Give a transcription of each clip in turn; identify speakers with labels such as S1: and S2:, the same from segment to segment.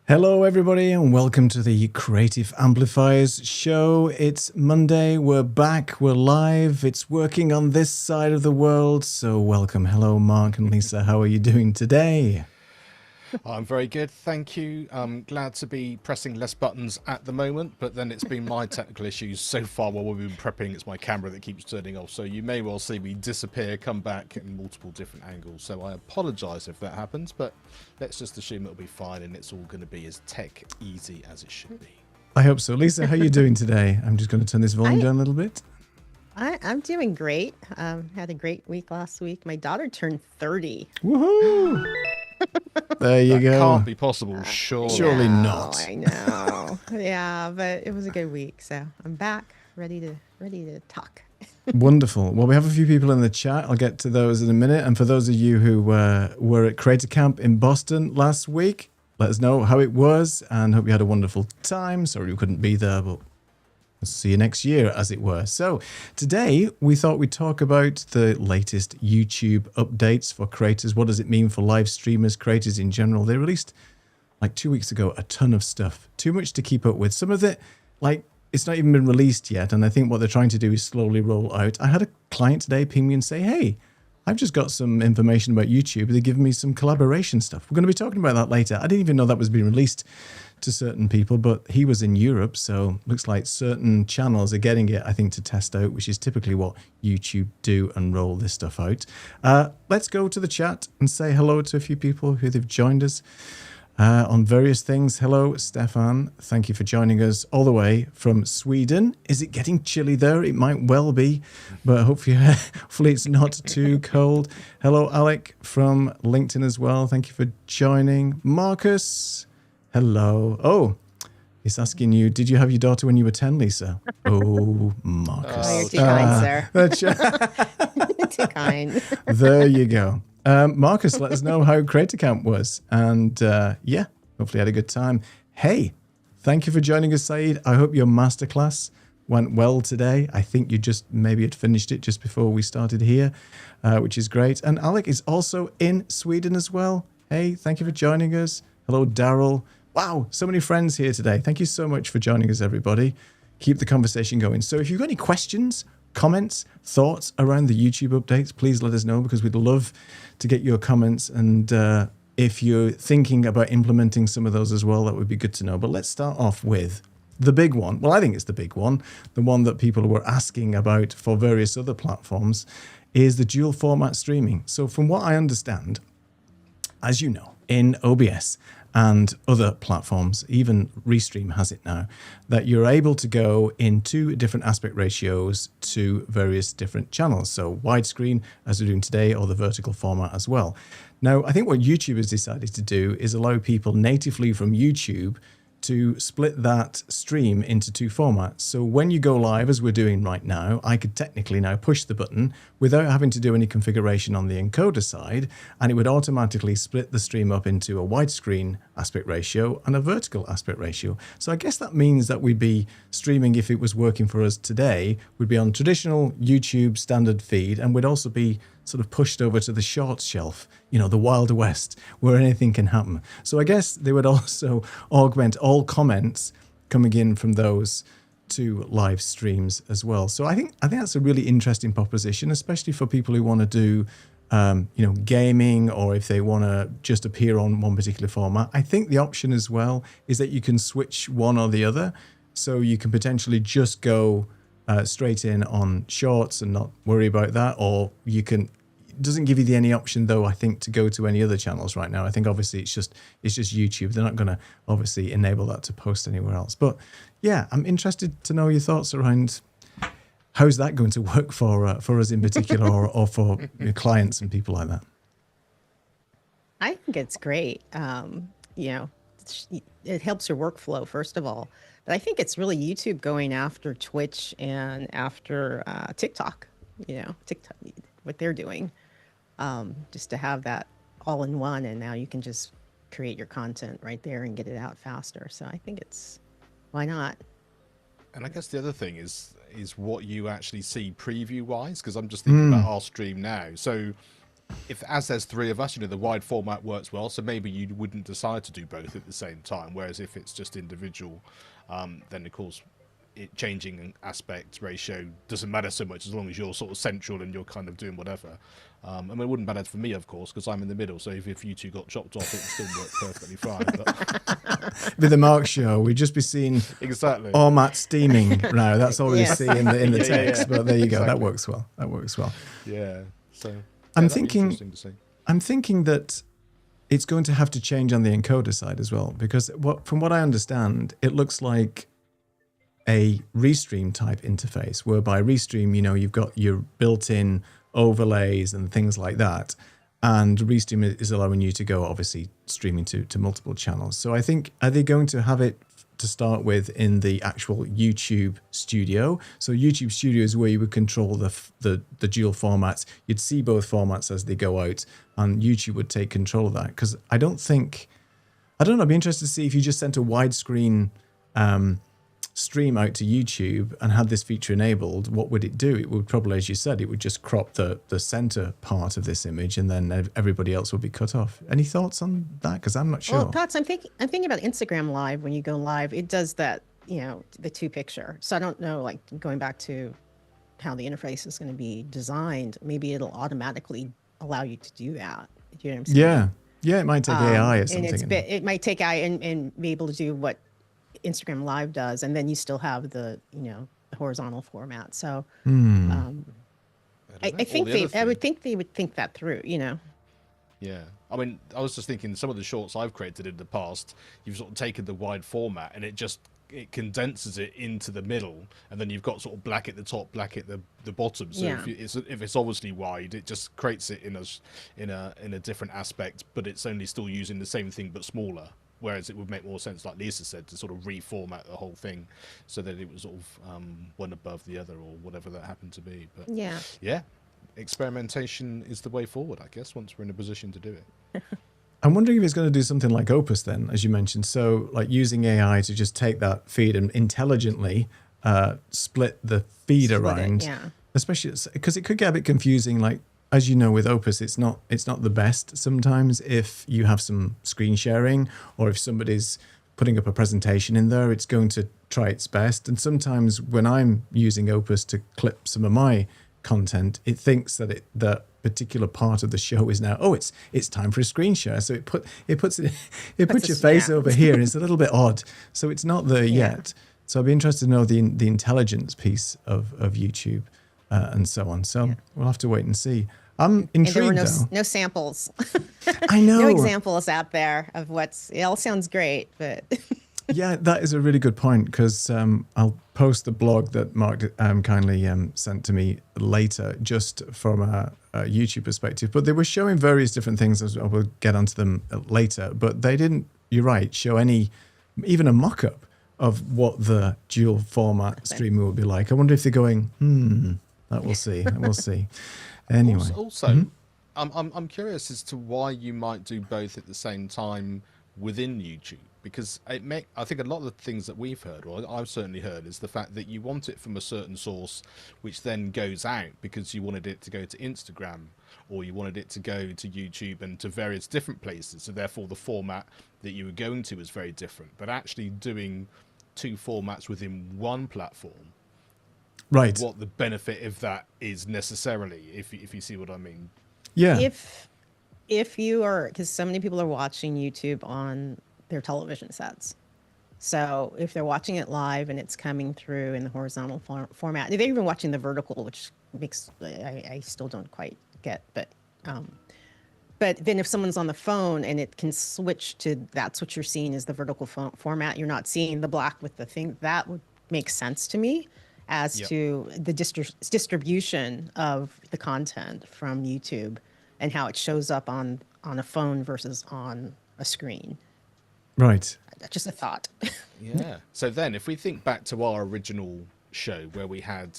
S1: Hello everybody and welcome to the Creative Amplifiers show. It's Monday, we're back, we're live, it's working on this side of the world, so welcome. Hello Mark and Lisa, how are you doing today?
S2: I'm very good, thank you. I'm glad to be pressing less buttons at the moment, but then it's been my technical issues so far while we've been prepping. It's my camera that keeps turning off, so you may well see me disappear, come back in multiple different angles. So I apologise if that happens, but let's just assume it'll be fine and it's all going to be as tech easy as it should be.
S1: I hope so. Lisa, how are you doing today? I'm just going to turn this volume down a little bit.
S3: I'm doing great. Had a great week last week. My daughter turned 30.
S1: Woohoo! There you go.
S2: Can't be possible, surely.
S1: Surely not.
S3: I know. Yeah, but it was a good week, so I'm back, ready to talk.
S1: Wonderful. Well, we have a few people in the chat. I'll get to those in a minute. And for those of you who were at Creator Camp in Boston last week, let us know how it was and hope you had a wonderful time. Sorry we couldn't be there, but we'll see you next year, as it were. So today we thought we'd talk about the latest YouTube updates for creators. What does it mean for live streamers, creators in general? They released like 2 weeks ago a ton of stuff, too much to keep up with. Some of it, like, it's not even been released yet. And I think what they're trying to do is slowly roll out. I had a client today ping me and say, hey, I've just got some information about YouTube. They're giving me some collaboration stuff. We're going to be talking about that later. I didn't even know that was being released to certain people, but he was in Europe, so looks like certain channels are getting it, I think, to test out, which is typically what YouTube do and roll this stuff out. Let's go to the chat and say hello to a few people who they've joined us on various things. Hello, Stefan. Thank you for joining us all the way from Sweden. Is it getting chilly there? It might well be, but hopefully it's not too cold. Hello, Alec from LinkedIn as well. Thank you for joining. Marcus. Hello. Oh, he's asking you, did you have your daughter when you were 10, Lisa? Oh, Marcus.
S3: Oh, you're too kind, sir. Too kind.
S1: There you go. Marcus, let us know how Creator Camp was. And yeah, hopefully you had a good time. Hey, thank you for joining us, Saeed. I hope your masterclass went well today. I think you just maybe had finished it just before we started here, which is great. And Alec is also in Sweden as well. Hey, thank you for joining us. Hello, Daryl. Wow, so many friends here today. Thank you so much for joining us, everybody. Keep the conversation going. So if you've got any questions, comments, thoughts around the YouTube updates, please let us know because we'd love to get your comments. And if you're thinking about implementing some of those as well, that would be good to know. But let's start off with the big one. Well, I think it's the big one. The one that people were asking about for various other platforms is the dual format streaming. So from what I understand, as you know, in OBS and other platforms, even Restream has it now, that you're able to go in 2 different aspect ratios to various different channels. So widescreen, as we're doing today, or the vertical format as well. Now, I think what YouTube has decided to do is allow people natively from YouTube to split that stream into 2 formats. So when you go live, as we're doing right now, I could technically now push the button without having to do any configuration on the encoder side, and it would automatically split the stream up into a widescreen aspect ratio and a vertical aspect ratio. So I guess that means that we'd be streaming, if it was working for us today, we'd be on traditional YouTube standard feed, and we'd also be sort of pushed over to the shorts shelf, you know, the Wild West, where anything can happen. So I guess they would also augment all comments coming in from those 2 live streams as well. So I think that's a really interesting proposition, especially for people who want to do gaming, or if they want to just appear on one particular format. I think the option as well is that you can switch one or the other. So you can potentially just go straight in on shorts and not worry about that, or you can. It doesn't give you any option though, I think, to go to any other channels right now. I think obviously it's just YouTube. They're not going to obviously enable that to post anywhere else. But yeah, I'm interested to know your thoughts around how's that going to work for us in particular, or for your clients and people like that.
S3: I think it's great. It helps your workflow, first of all. But I think it's really YouTube going after Twitch and after TikTok, TikTok, what they're doing, just to have that all in one. And now you can just create your content right there and get it out faster. So I think why not?
S2: And I guess the other thing is what you actually see preview wise, because I'm just thinking about our stream now. So if, as there's three of us, the wide format works well, so maybe you wouldn't decide to do both at the same time. Whereas if it's just individual, then of course changing aspect ratio doesn't matter so much, as long as you're sort of central and you're kind of doing whatever. I mean, it wouldn't matter for me, of course, because I'm in the middle. So if you two got chopped off, it would still work perfectly fine. But
S1: with the Mark show, we'd just be seeing
S2: exactly
S1: Matt steaming now. That's all we
S3: Yes.
S1: see in the text.
S2: Yeah.
S1: But there you go.
S2: Exactly.
S1: That works well. That works well.
S2: Yeah. So
S1: I'm
S2: that'd be interesting to see.
S1: I'm thinking that it's going to have to change on the encoder side as well, because from what I understand, it looks like a Restream type interface, whereby Restream, you've got your built-in overlays and things like that, and Restream is allowing you to go, obviously, streaming to multiple channels. So I think, are they going to have it to start with in the actual YouTube studio? So YouTube studio is where you would control the dual formats. You'd see both formats as they go out, and YouTube would take control of that. Because I don't know, I'd be interested to see if you just sent a widescreen stream out to YouTube and had this feature enabled, what would it do? It would probably, as you said, it would just crop the center part of this image, and then everybody else would be cut off. Any thoughts on that? Because I'm not sure.
S3: Well, thoughts. I'm thinking about Instagram Live. When you go live, it does that. The two picture. So I don't know, like going back to how the interface is going to be designed. Maybe it'll automatically allow you to do that. Do you know what I'm saying?
S1: Yeah. It might take AI or something.
S3: And it might take AI and be able to do what Instagram Live does, and then you still have the the horizontal format. So I would think they would think that through.
S2: Yeah, I mean, I was just thinking some of the shorts I've created in the past, you've sort of taken the wide format and it condenses it into the middle, and then you've got sort of black at the top, black at the bottom. So if it's obviously wide, it just creates it in a different aspect, but it's only still using the same thing but smaller. Whereas it would make more sense, like Lisa said, to sort of reformat the whole thing so that it was sort of one above the other, or whatever that happened to be. But yeah, experimentation is the way forward, I guess, once we're in a position to do it.
S1: I'm wondering if it's going to do something like Opus then, as you mentioned. So like using AI to just take that feed and intelligently split the feed around. Especially because it could get a bit confusing, like, as you know, with Opus, it's not the best sometimes if you have some screen sharing, or if somebody's putting up a presentation in there, it's going to try its best. And sometimes when I'm using Opus to clip some of my content, it thinks that that particular part of the show is now, it's time for a screen share. So it puts your face over here, and it's a little bit odd. So it's not there yet. So I'd be interested to know the intelligence piece of YouTube. And so on. So we'll have to wait and see. I'm intrigued,
S3: and there were
S1: though.
S3: no samples.
S1: I know.
S3: No examples out there of it all sounds great, but
S1: yeah, that is a really good point, because I'll post the blog that Mark kindly sent to me later, just from a YouTube perspective. But they were showing various different things, as I will get onto them later. But they didn't, you're right, show even a mock-up of what the dual format streaming will be like. I wonder if they're going, that we'll see. We'll see. Anyway.
S2: Also, I'm curious as to why you might do both at the same time within YouTube, because I think a lot of the things that we've heard, or I've certainly heard, is the fact that you want it from a certain source, which then goes out because you wanted it to go to Instagram, or you wanted it to go to YouTube and to various different places. So therefore, the format that you were going to is very different. But actually doing two formats within one platform,
S1: right?
S2: What the benefit of that is necessarily, if you see what I mean.
S1: Yeah.
S3: If you are, because so many people are watching YouTube on their television sets. So if they're watching it live and it's coming through in the horizontal format, they're even watching the vertical, which makes I still don't quite get, but then if someone's on the phone and it can switch to that's what you're seeing is the vertical format, you're not seeing the black with the thing. That would make sense to me as to the distribution of the content from YouTube and how it shows up on a phone versus on a screen.
S1: Right.
S3: Just a thought.
S2: Yeah. So then if we think back to our original show where we had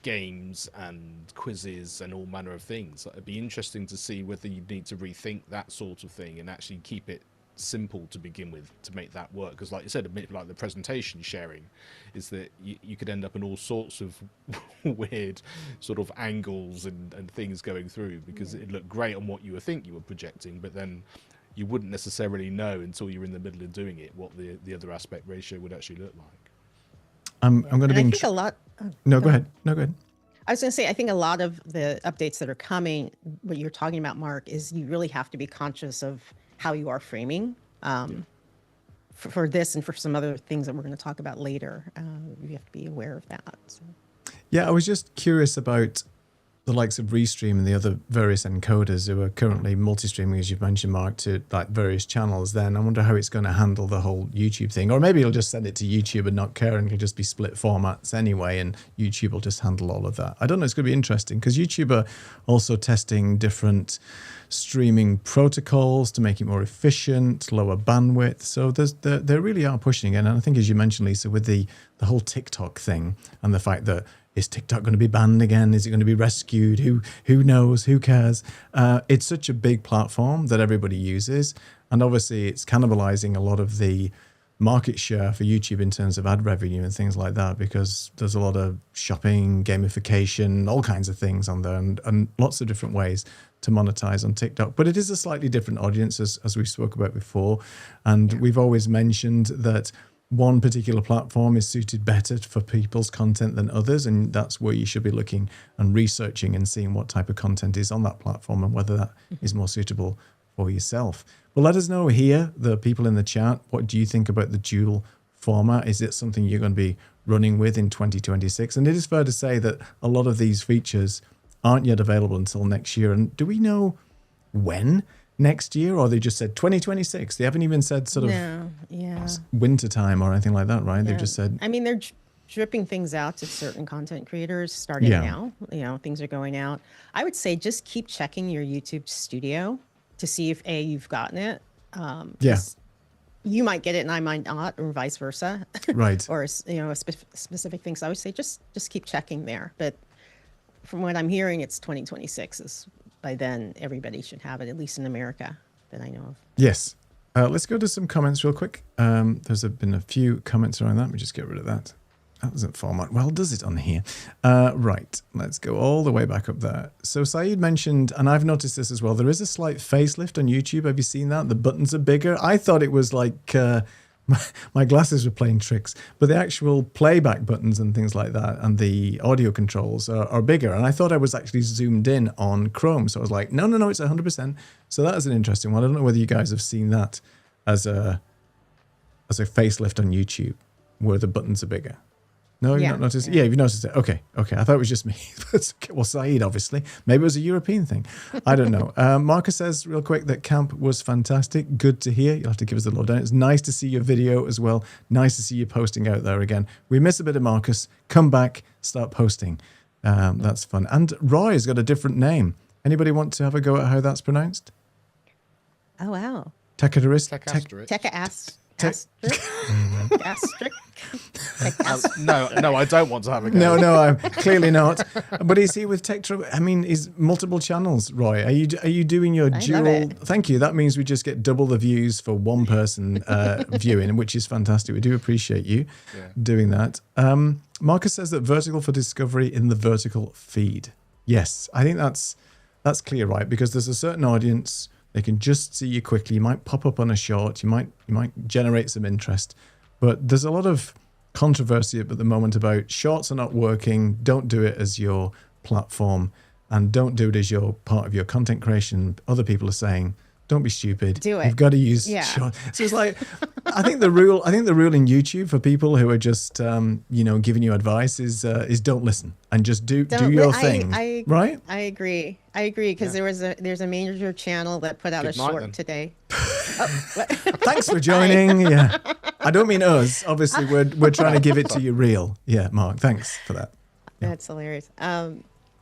S2: games and quizzes and all manner of things, it'd be interesting to see whether you need to rethink that sort of thing and actually keep it simple to begin with to make that work. Because like you said, a bit like the presentation sharing is that you could end up in all sorts of weird sort of angles and things going through because it looked great on what you think you were projecting, but then you wouldn't necessarily know until you're in the middle of doing it what the other aspect ratio would actually look like.
S1: I'm going to be.
S3: I think a lot.
S1: No, go ahead. No, go ahead.
S3: I was going to say, I think a lot of the updates that are coming, what you're talking about, Mark, is you really have to be conscious of how you are framing for this and for some other things that we're going to talk about later. You have to be aware of that. So.
S1: Yeah, I was just curious about the likes of Restream and the other various encoders who are currently multi-streaming, as you've mentioned, Mark, to like various channels. Then I wonder how it's going to handle the whole YouTube thing, or maybe it'll just send it to YouTube and not care, and it'll just be split formats anyway, and YouTube will just handle all of that. I don't know. It's going to be interesting because YouTube are also testing different streaming protocols to make it more efficient, lower bandwidth. So they really are pushing it. And I think, as you mentioned, Lisa, with the whole TikTok thing and the fact that is TikTok going to be banned again? Is it going to be rescued? Who knows? Who cares? It's such a big platform that everybody uses. And obviously it's cannibalizing a lot of the market share for YouTube in terms of ad revenue and things like that, because there's a lot of shopping, gamification, all kinds of things on there, and lots of different ways to monetize on TikTok. But it is a slightly different audience, as we spoke about before. And we've always mentioned that one particular platform is suited better for people's content than others, and that's where you should be looking and researching and seeing what type of content is on that platform and whether that is more suitable for yourself. Well, let us know here, the people in the chat, what do you think about the dual format? Is it something you're going to be running with in 2026? And it is fair to say that a lot of these features aren't yet available until next year. And do we know when next year, or they just said 2026? They haven't even said sort of winter time or anything like that, right? They've just said,
S3: I mean, they're dripping things out to certain content creators starting now. Things are going out. I would say just keep checking your YouTube studio to see if you've gotten it. You might get it and I might not, or vice versa.
S1: Right.
S3: Or a specific thing. So I would say just keep checking there. But from what I'm hearing, it's 2026 is by then everybody should have it, at least in America that I know of.
S1: Yes. Let's go to some comments real quick. There's been a few comments around that. Let me just get rid of that. That doesn't format well, does it, on here? Right. Let's go all the way back up there. So Saeed mentioned, and I've noticed this as well, there is a slight facelift on YouTube. Have you seen that? The buttons are bigger. I thought it was like my glasses were playing tricks, but the actual playback buttons and things like that and the audio controls are bigger. And I thought I was actually zoomed in on Chrome. So I was like, no, it's 100%. So that is an interesting one. I don't know whether you guys have seen that as a facelift on YouTube where the buttons are bigger. No, you've not noticed it? Yeah, you've noticed it. Okay. I thought it was just me. Well, Saeed, obviously. Maybe it was a European thing. I don't know. Marcus says real quick that camp was fantastic. Good to hear. You'll have to give us a lowdown. It's nice to see your video as well. Nice to see you posting out there again. We miss a bit of Marcus. Come back, start posting. That's fun. And Roy has got a different name. Anybody want to have a go at how that's pronounced?
S3: Oh, wow.
S2: No, I don't want to have a go.
S1: No, I'm clearly not. But is he with Tectra? I mean, is multiple channels, Roy? Are you doing your dual? Thank you. That means we just get double the views for one person viewing, which is fantastic. We do appreciate you doing that. Marcus says that vertical for discovery in the vertical feed. Yes, I think that's clear, right? Because there's a certain audience. They can just see you quickly. You might pop up on a short. You might generate some interest. But there's a lot of controversy at the moment about shorts are not working. Don't do it as your platform. and don't do it as your part of your content creation. Other people are saying, don't be stupid.
S3: Do it.
S1: You've got to use
S3: Yeah.
S1: short. So it's like, I think the rule in YouTube for people who are just, giving you advice is don't listen and just do your thing. Right?
S3: I agree because there's a major channel that put out
S2: Good
S3: a
S2: night,
S3: short
S2: then.
S3: today.
S1: Thanks for joining. Yeah. I don't mean us. Obviously, we're trying to give it to you real. Yeah, Mark, thanks for that.
S3: That's hilarious.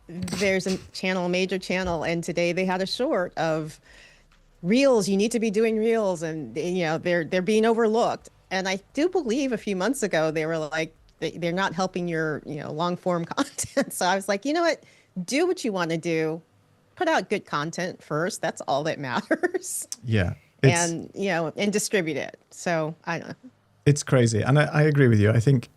S3: There's a major channel, and today they had a short of reels. You need to be doing reels, and they're being overlooked. And I do believe a few months ago they were like they're not helping your long form content. So I was like, you know what, do what you want to do, put out good content first. That's all that matters.
S1: Yeah.
S3: And distribute it. So I don't know.
S1: It's crazy, and I agree with you. I think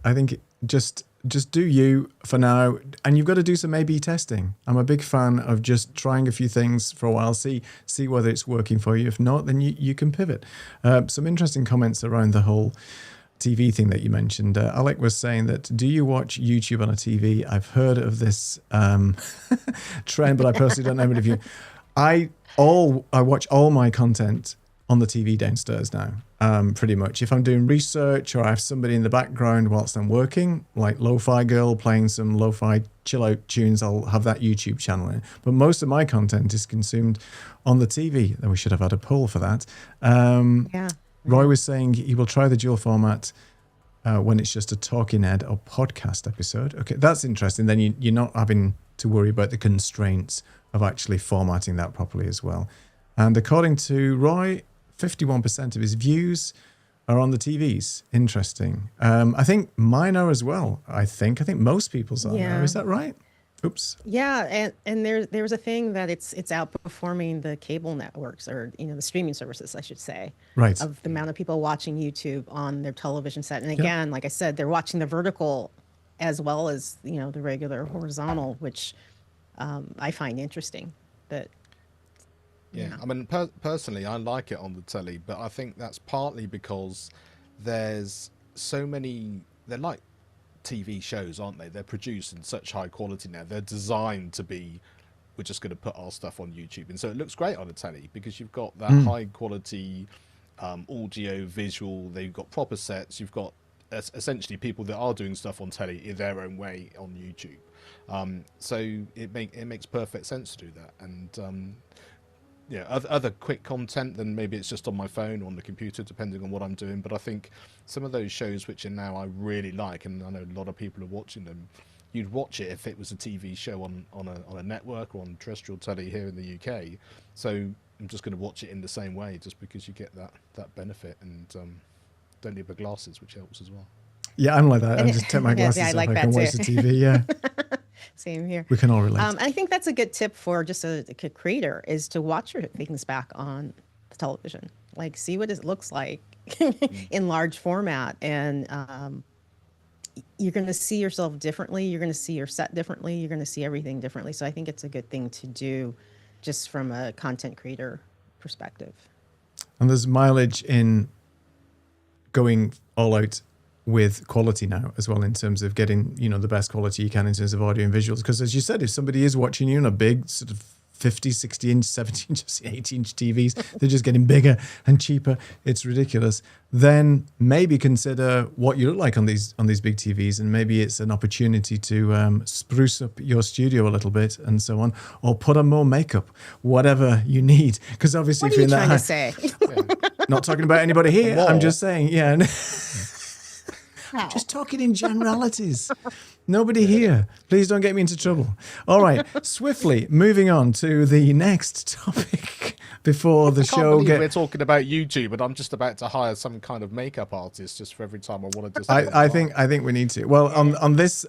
S1: just do you for now, and you've got to do some A/B testing. I'm a big fan of just trying a few things for a while, see whether it's working for you. If not, then you can pivot. Some interesting comments around the whole TV thing that you mentioned. Alec was saying that, do you watch YouTube on a TV? I've heard of this trend, but I personally don't know many of you. I watch all my content on the TV downstairs now, pretty much. If I'm doing research or I have somebody in the background whilst I'm working, like Lo-Fi Girl playing some lo-fi chill out tunes, I'll have that YouTube channel in. But most of my content is consumed on the TV. Then we should have had a poll for that.
S3: Yeah.
S1: Roy was saying he will try the dual format when it's just a talking head or podcast episode. Okay, that's interesting. Then you're not having to worry about the constraints of actually formatting that properly as well. And according to Roy, 51% of his views are on the TVs. Interesting. I think mine are as well. I think most people's are.
S3: Yeah.
S1: Is that right? Oops.
S3: Yeah, and there's a thing that it's outperforming the cable networks, or the streaming services, I should say.
S1: Right.
S3: Of the amount of people watching YouTube on their television set. And again, like I said, they're watching the vertical as well as the regular horizontal, which I find interesting. That.
S2: Yeah, I mean, personally, I like it on the telly, but I think that's partly because there's so many. They're like TV shows, aren't they? They're produced in such high quality now. They're designed to be, we're just going to put our stuff on YouTube, and so it looks great on a telly because you've got that high quality audio, visual. They've got proper sets. You've got essentially people that are doing stuff on telly in their own way on YouTube. So it makes perfect sense to do that, and. Other quick content, then maybe it's just on my phone or on the computer, depending on what I'm doing. But I think some of those shows which are now I really like, and I know a lot of people are watching them, you'd watch it if it was a TV show on a network or on terrestrial telly here in the UK. So I'm just going to watch it in the same way, just because you get that benefit, and don't need my glasses, which helps as well.
S1: Yeah, I'm like that. I just take my glasses off. I can watch the TV. Yeah.
S3: Same here.
S1: We can all relate.
S3: I think that's a good tip for just a creator, is to watch your things back on the television. Like, see what it looks like in large format. And you're going to see yourself differently. You're going to see your set differently. You're going to see everything differently. So I think it's a good thing to do just from a content creator perspective.
S1: And there's mileage in going all out with quality now as well, in terms of getting the best quality you can in terms of audio and visuals, because as you said, if somebody is watching you on a big sort of 50, 60 inch, 70 inch, 80 inch TVs, they're just getting bigger and cheaper, it's ridiculous, then maybe consider what you look like on these big TVs, and maybe it's an opportunity to spruce up your studio a little bit and so on, or put on more makeup, whatever you need, because obviously
S3: what
S1: if you're
S3: are
S1: in
S3: you
S1: that
S3: trying to say?
S1: not talking about anybody here, I'm just saying, yeah.
S3: Wow.
S1: Just talking in generalities. Nobody here. Please don't get me into trouble. All right, swiftly moving on to the next topic before the show
S2: gets. We're talking about YouTube, and I'm just about to hire some kind of makeup artist just for every time I want to.
S1: I think we need to. Well, on this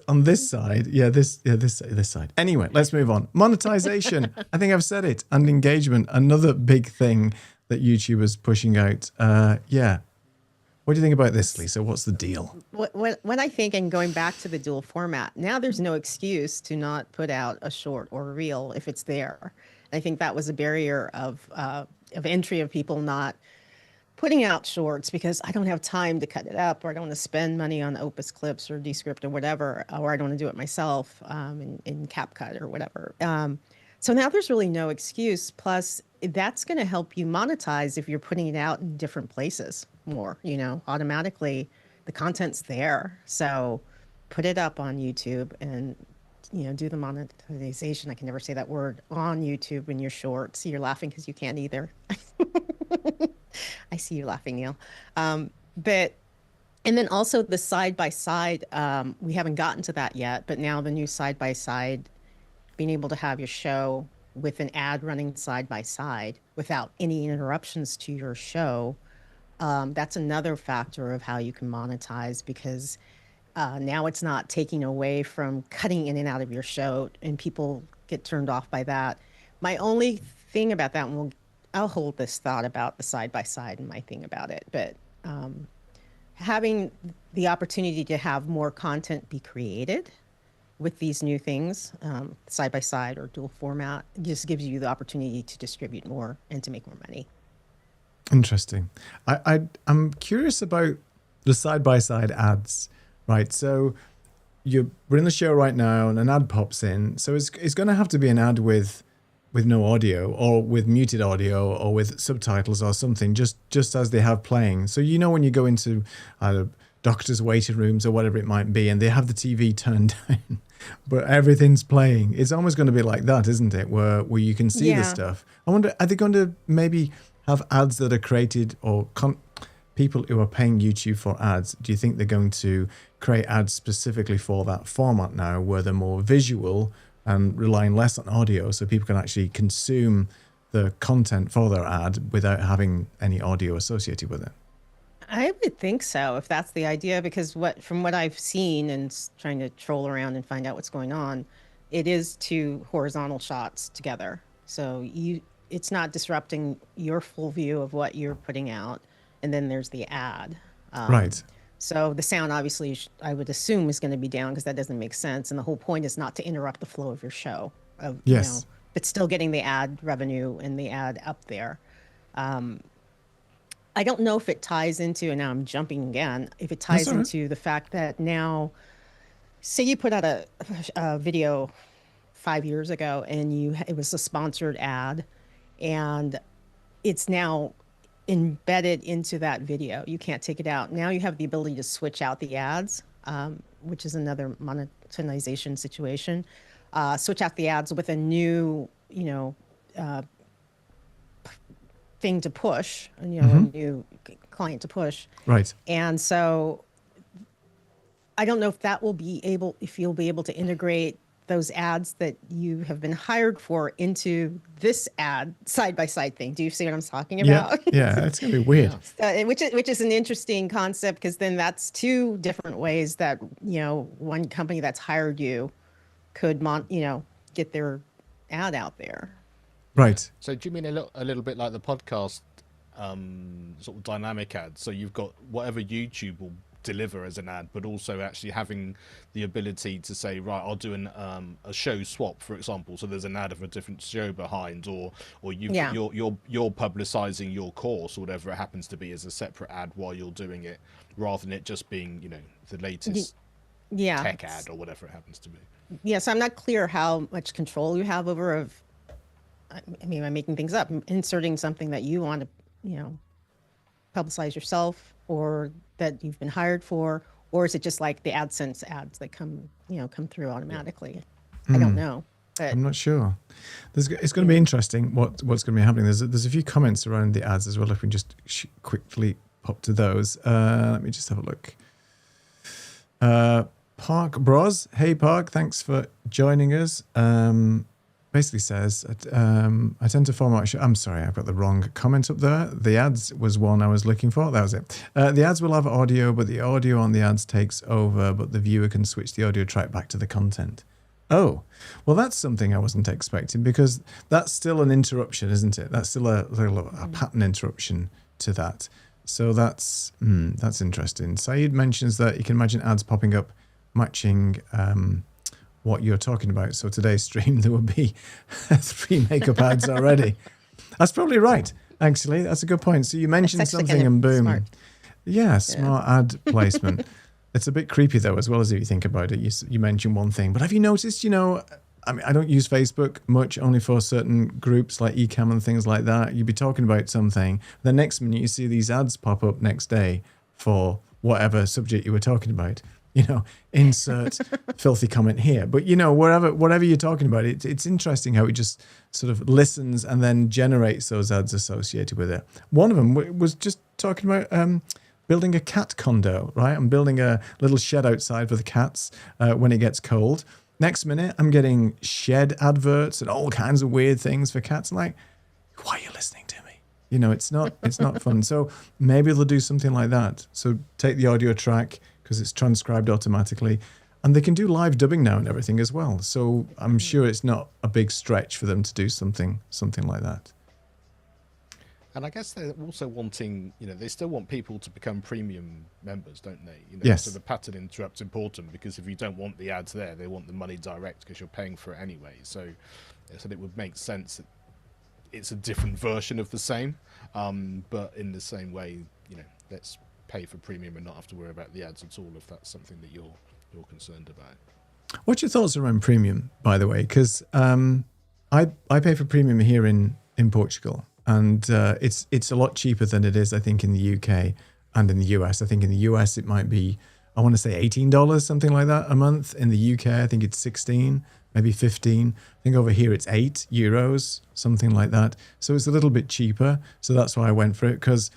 S1: side, this side. Anyway, let's move on. Monetization. I think I've said it, and engagement. Another big thing that YouTube is pushing out. What do you think about this, Lisa? What's the deal?
S3: When I think, and going back to the dual format, now there's no excuse to not put out a short or a reel if it's there. I think that was a barrier of entry of people not putting out shorts, because I don't have time to cut it up, or I don't want to spend money on Opus Clips or Descript or whatever, or I don't want to do it myself in CapCut or whatever. So now there's really no excuse. Plus, that's going to help you monetize if you're putting it out in different places more, automatically the content's there. So put it up on YouTube and, do the monetization. I can never say that word on YouTube in your shorts. You're laughing because you can't either. I see you laughing, Neil. But and then also the side by side, we haven't gotten to that yet, but now the new side by side, being able to have your show with an ad running side by side without any interruptions to your show, that's another factor of how you can monetize, because now it's not taking away from cutting in and out of your show, and people get turned off by that. My only thing about that, and I'll hold this thought about the side by side and my thing about it, but having the opportunity to have more content be created with these new things, side by side or dual format, just gives you the opportunity to distribute more and to make more money.
S1: Interesting. I'm curious about the side by side ads, right? So we're in the show right now and an ad pops in. So it's going to have to be an ad with no audio, or with muted audio, or with subtitles or something, just as they have playing. So when you go into doctors' waiting rooms or whatever it might be, and they have the TV turned down, but everything's playing, it's almost going to be like that, isn't it? Where you can see the stuff. I wonder, are they going to maybe have ads that are created, or people who are paying YouTube for ads? Do you think they're going to create ads specifically for that format now, where they're more visual and relying less on audio, so people can actually consume the content for their ad without having any audio associated with it?
S3: I would think so, if that's the idea, because from what I've seen and trying to troll around and find out what's going on, it is two horizontal shots together. So it's not disrupting your full view of what you're putting out. And then there's the ad.
S1: Right.
S3: So the sound, obviously, I would assume is going to be down, because that doesn't make sense. And the whole point is not to interrupt the flow of your show.
S1: Yes.
S3: But still getting the ad revenue and the ad up there. I don't know if it ties into, and now I'm jumping again, if it ties into the fact that now, say you put out a video 5 years ago and it was a sponsored ad, and it's now embedded into that video. You can't take it out. Now you have the ability to switch out the ads, which is another monetization situation. Switch out the ads with a new, thing to push, a new client to push.
S1: Right.
S3: And so I don't know if you'll be able to integrate those ads that you have been hired for into this ad side by side thing. Do you see what I'm talking about?
S1: Yeah, it's gonna be weird.
S3: Which is an interesting concept, because then that's two different ways that one company that's hired you could get their ad out there.
S1: Right.
S2: So do you mean a little bit like the podcast sort of dynamic ads? So you've got whatever YouTube will deliver as an ad, but also actually having the ability to say, right, I'll do a show swap, for example. So there's an ad of a different show behind, or you're publicizing your course or whatever it happens to be as a separate ad while you're doing it, rather than it just being the latest tech ad or whatever it happens to be.
S3: Yeah, so I'm not clear how much control you have over I'm making things up, inserting something that you want to, publicize yourself, or that you've been hired for, or is it just like the AdSense ads that come through automatically? I don't know. But
S1: I'm not sure. It's going to be interesting what's going to be happening. There's a few comments around the ads as well. If we can just quickly pop to those. Let me just have a look. Park Bros. Hey Park, thanks for joining us. Basically says, I tend to format. I'm sorry, I've got the wrong comment up there. The ads was one I was looking for. That was it. The ads will have audio, but the audio on the ads takes over, but the viewer can switch the audio track back to the content. Oh, well, that's something I wasn't expecting, because that's still an interruption, isn't it? That's still a pattern interruption to that. So that's interesting. Saeed mentions that you can imagine ads popping up matching what you're talking about. So today's stream, there will be 3 makeup ads already. That's probably right, actually. That's a good point. So you mentioned something and boom.
S3: Smart.
S1: Yeah, smart ad placement. It's a bit creepy, though, as well, as if you think about it. You mentioned one thing. But have you noticed, I mean, I don't use Facebook much, only for certain groups like Ecamm and things like that. You'd be talking about something. The next minute you see these ads pop up next day for whatever subject you were talking about. Insert filthy comment here. But, whatever you're talking about, it's interesting how it just sort of listens and then generates those ads associated with it. One of them was just talking about building a cat condo, right? I'm building a little shed outside for the cats when it gets cold. Next minute, I'm getting shed adverts and all kinds of weird things for cats. I'm like, why are you listening to me? It's not fun. So maybe they'll do something like that. So take the audio track because it's transcribed automatically. And they can do live dubbing now and everything as well. So I'm sure it's not a big stretch for them to do something like that.
S2: And I guess they're also wanting, they still want people to become premium members, don't they?
S1: Yes.
S2: So the pattern interrupt's important because if you don't want the ads there, they want the money direct because you're paying for it anyway. So it would make sense that it's a different version of the same, but in the same way, let's pay for premium and not have to worry about the ads at all if that's something that you're concerned about.
S1: What's your thoughts around premium, by the way? Because I pay for premium here in Portugal. And it's a lot cheaper than it is, I think, in the UK and in the US. I think in the US it might be, I want to say $18, something like that a month. In the UK, I think it's 16, maybe 15. I think over here it's €8, something like that. So it's a little bit cheaper. So that's why I went for it, because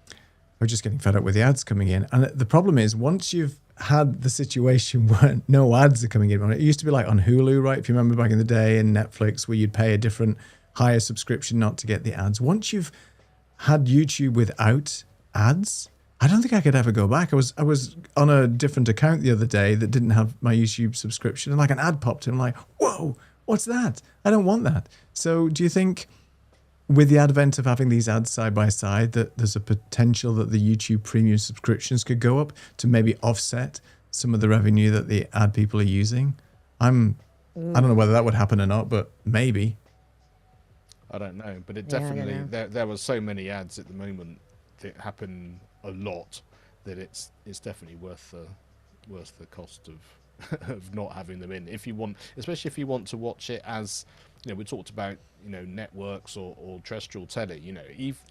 S1: I was just getting fed up with the ads coming in. And the problem is, once you've had the situation where no ads are coming in, it used to be like on Hulu, right? If you remember back in the day, and Netflix, where you'd pay a different higher subscription not to get the ads. Once you've had YouTube without ads, I don't think I could ever go back. I was on a different account the other day that didn't have my YouTube subscription, and like an ad popped in. I'm like, whoa, what's that? I don't want that. So do you think with the advent of having these ads side by side that there's a potential that the YouTube premium subscriptions could go up to maybe offset some of the revenue that the ad people are using? I don't know whether that would happen or not, but maybe.
S2: I don't know, but it definitely there were so many ads at the moment that happen a lot that it's definitely worth the cost of not having them in. If you want, especially if you want to watch it as we talked about networks or terrestrial telly.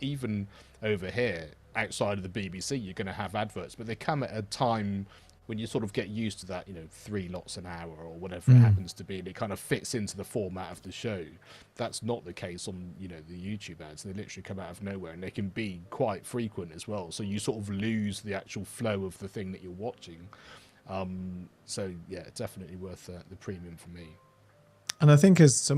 S2: Even over here outside of the BBC, you're going to have adverts, but they come at a time when you sort of get used to that, 3 lots an hour or whatever it happens to be, and it kind of fits into the format of the show. That's not the case on, the YouTube ads. They literally come out of nowhere, and they can be quite frequent as well. So you sort of lose the actual flow of the thing that you're watching. So yeah, definitely worth the premium for me.
S1: And I think as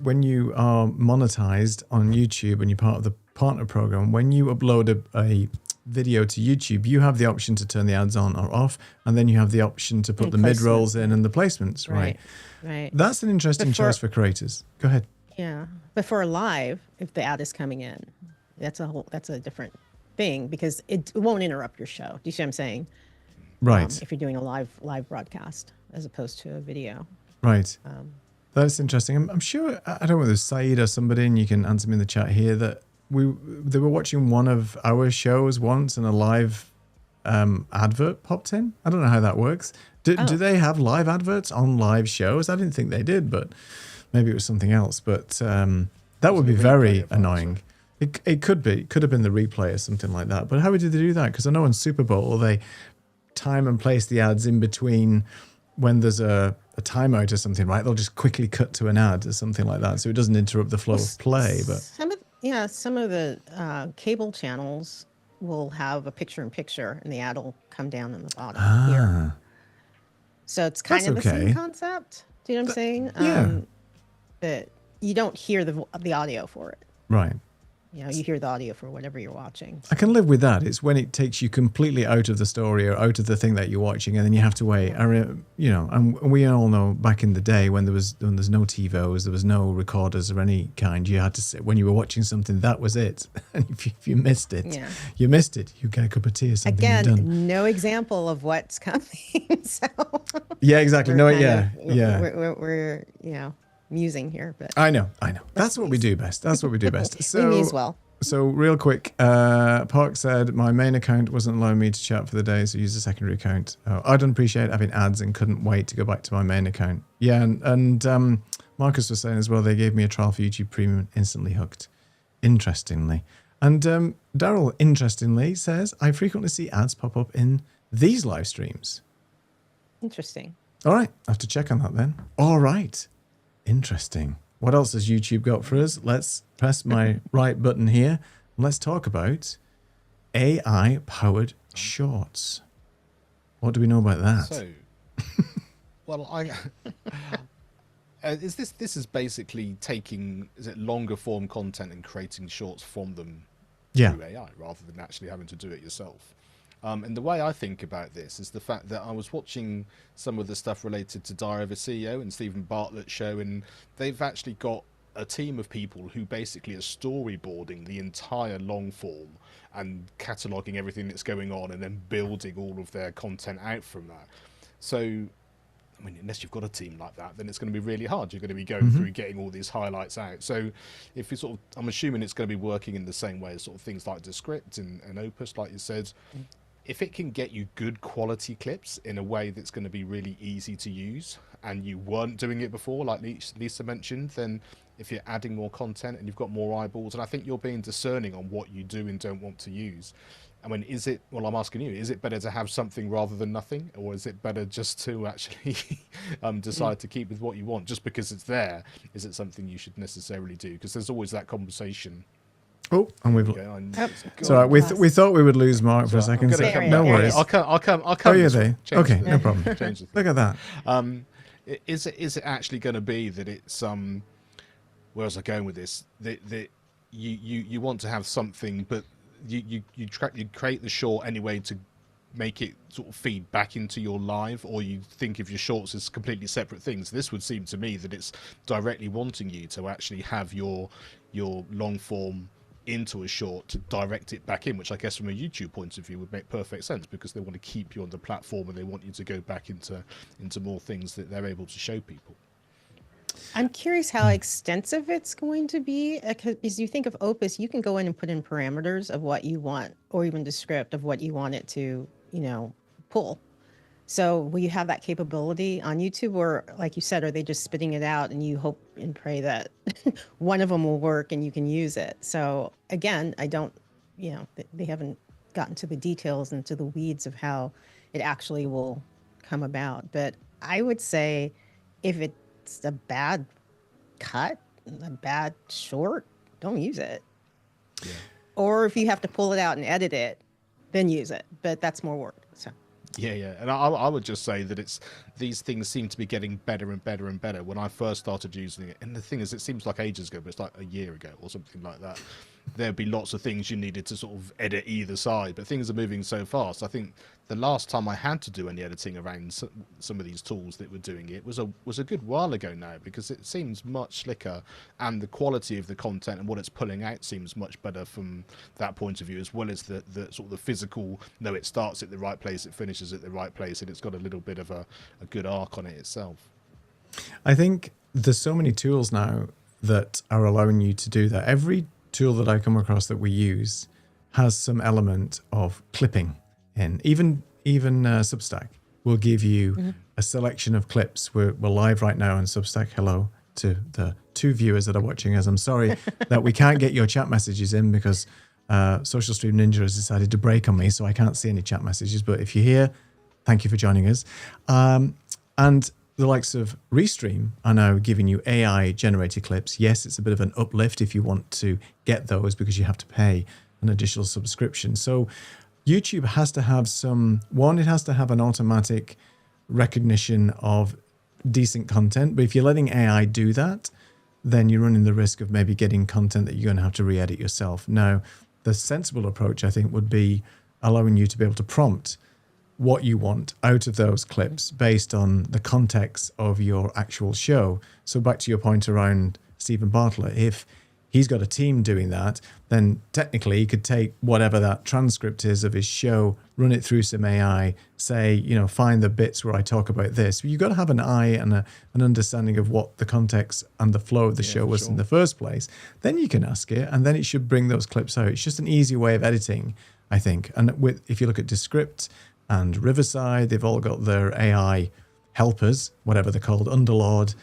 S1: when you are monetized on YouTube and you're part of the partner program, when you upload a video to YouTube, you have the option to turn the ads on or off, and then you have the option to put the mid-rolls in and the placements, right?
S3: Right.
S1: That's an interesting choice for creators. Go ahead.
S3: Yeah. But for live, if the ad is coming in, that's a different thing, because it won't interrupt your show. Do you see what I'm saying?
S1: Right.
S3: If you're doing a live broadcast as opposed to a video.
S1: Right. That's interesting. I'm sure, I don't know whether it's Saeed or somebody, and you can answer me in the chat here, that they were watching one of our shows once and a live advert popped in. I don't know how that works. Do they have live adverts on live shows? I didn't think they did, but maybe it was something else. But that would be very annoying. It could be. It could have been the replay or something like that. But how did they do that? Because I know in Super Bowl, they time and place the ads in between when there's a timeout or something, right? They'll just quickly cut to an ad or something like that, so it doesn't interrupt the flow of play. But
S3: some of the cable channels will have a picture-in-picture, and the ad will come down in the bottom here. So it's kind of the same concept. Do you know what I'm saying?
S1: Yeah.
S3: That you don't hear the audio for it.
S1: Right.
S3: You hear the audio for whatever you're watching.
S1: I can live with that. It's when it takes you completely out of the story or out of the thing that you're watching, and then you have to wait. And we all know back in the day when there's no TiVos, there was no recorders of any kind. You had to sit when you were watching something. That was it. And if you missed it, you missed it. You get a cup of tea or something.
S3: Again,
S1: you're done.
S3: No example of what's coming. So
S1: yeah, exactly.
S3: We're musing here, but
S1: I know. That's what we do best. So
S3: we muse well.
S1: So real quick, Park said my main account wasn't allowing me to chat for the day, so use a secondary account. I don't appreciate having ads and couldn't wait to go back to my main account. Yeah, and Marcus was saying as well, they gave me a trial for YouTube Premium, instantly hooked. Interestingly. And Daryl, interestingly, says, I frequently see ads pop up in these live streams.
S3: Interesting.
S1: All right, I have to check on that then. All right, interesting. What else has YouTube got for us? Let's press my right button here. Let's talk about AI-powered shorts. What do we know about that?
S2: So, well, this is basically taking, is it longer form content and creating shorts from them through AI rather than actually having to do it yourself. And the way I think about this is the fact that I was watching some of the stuff related to Diary of a CEO and Stephen Bartlett's show, and they've actually got a team of people who basically are storyboarding the entire long form and cataloging everything that's going on and then building all of their content out from that. So, I mean, unless you've got a team like that, then it's going to be really hard. You're going to be going through getting all these highlights out. So if you sort of, I'm assuming it's going to be working in the same way as sort of things like Descript and Opus, like you said. If it can get you good quality clips in a way that's going to be really easy to use and you weren't doing it before, like Lisa mentioned, then if you're adding more content and you've got more eyeballs, and I think you're being discerning on what you do and don't want to use. I mean, I'm asking you, is it better to have something rather than nothing? Or is it better just to actually decide to keep with what you want just because it's there? Is it something you should necessarily do? Because there's always that conversation.
S1: Oh, and we've.
S3: So
S1: we thought we would lose Mark for a second. So no worries.
S2: I'll come.
S1: Oh, yeah, they. Okay, no problem. Look at that.
S2: Is it actually going to be that it's where was I going with this? That you want to have something, but you create the short anyway to make it sort of feed back into your live, or you think of your shorts as completely separate things. This would seem to me that it's directly wanting you to actually have your long form into a short to direct it back in, which I guess from a YouTube point of view would make perfect sense because they want to keep you on the platform and they want you to go back into more things that they're able to show people.
S3: I'm curious how extensive it's going to be. As you think of Opus, you can go in and put in parameters of what you want, or even the script of what you want it to, pull. So will you have that capability on YouTube, or like you said, are they just spitting it out and you hope and pray that one of them will work and you can use it? So again, I don't, they haven't gotten to the details and to the weeds of how it actually will come about. But I would say if it's a bad cut, a bad short, don't use it. Yeah. Or if you have to pull it out and edit it, then use it. But that's more work. So.
S2: Yeah, and I would just say that these things seem to be getting better and better and better. When I first started using it, and the thing is, it seems like ages ago, but it's like a year ago or something like that. There'd be lots of things you needed to sort of edit either side, but things are moving so fast. I think the last time I had to do any editing around some of these tools that were doing it was a good while ago now, because it seems much slicker and the quality of the content and what it's pulling out seems much better from that point of view, as well as the sort of the physical. No, it starts at the right place, it finishes at the right place, and it's got a little bit of a good arc on it itself.
S1: I think there's so many tools now that are allowing you to do that. Every tool that I come across that we use has some element of clipping in. Even Substack will give you a selection of clips. We're live right now on Substack. Hello to the 2 viewers that are watching us. I'm sorry that we can't get your chat messages in because Social Stream Ninja has decided to break on me, so I can't see any chat messages. But if you're here, thank you for joining us. And the likes of Restream are now giving you AI generated clips. Yes, it's a bit of an uplift if you want to get those because you have to pay an additional subscription. So YouTube has to have it has to have an automatic recognition of decent content. But if you're letting AI do that, then you're running the risk of maybe getting content that you're going to have to re-edit yourself. Now, the sensible approach, I think, would be allowing you to be able to prompt what you want out of those clips based on the context of your actual show. So back to your point around Stephen Bartlett, if he's got a team doing that, then technically he could take whatever that transcript is of his show, run it through some AI, say, you know, find the bits where I talk about this. You've got to have an eye and an understanding of what the context and the flow of the show was in the first place. Then you can ask it, and then it should bring those clips out. It's just an easy way of editing, I think. And if you look at Descript and Riverside, they've all got their AI helpers, whatever they're called, Underlord,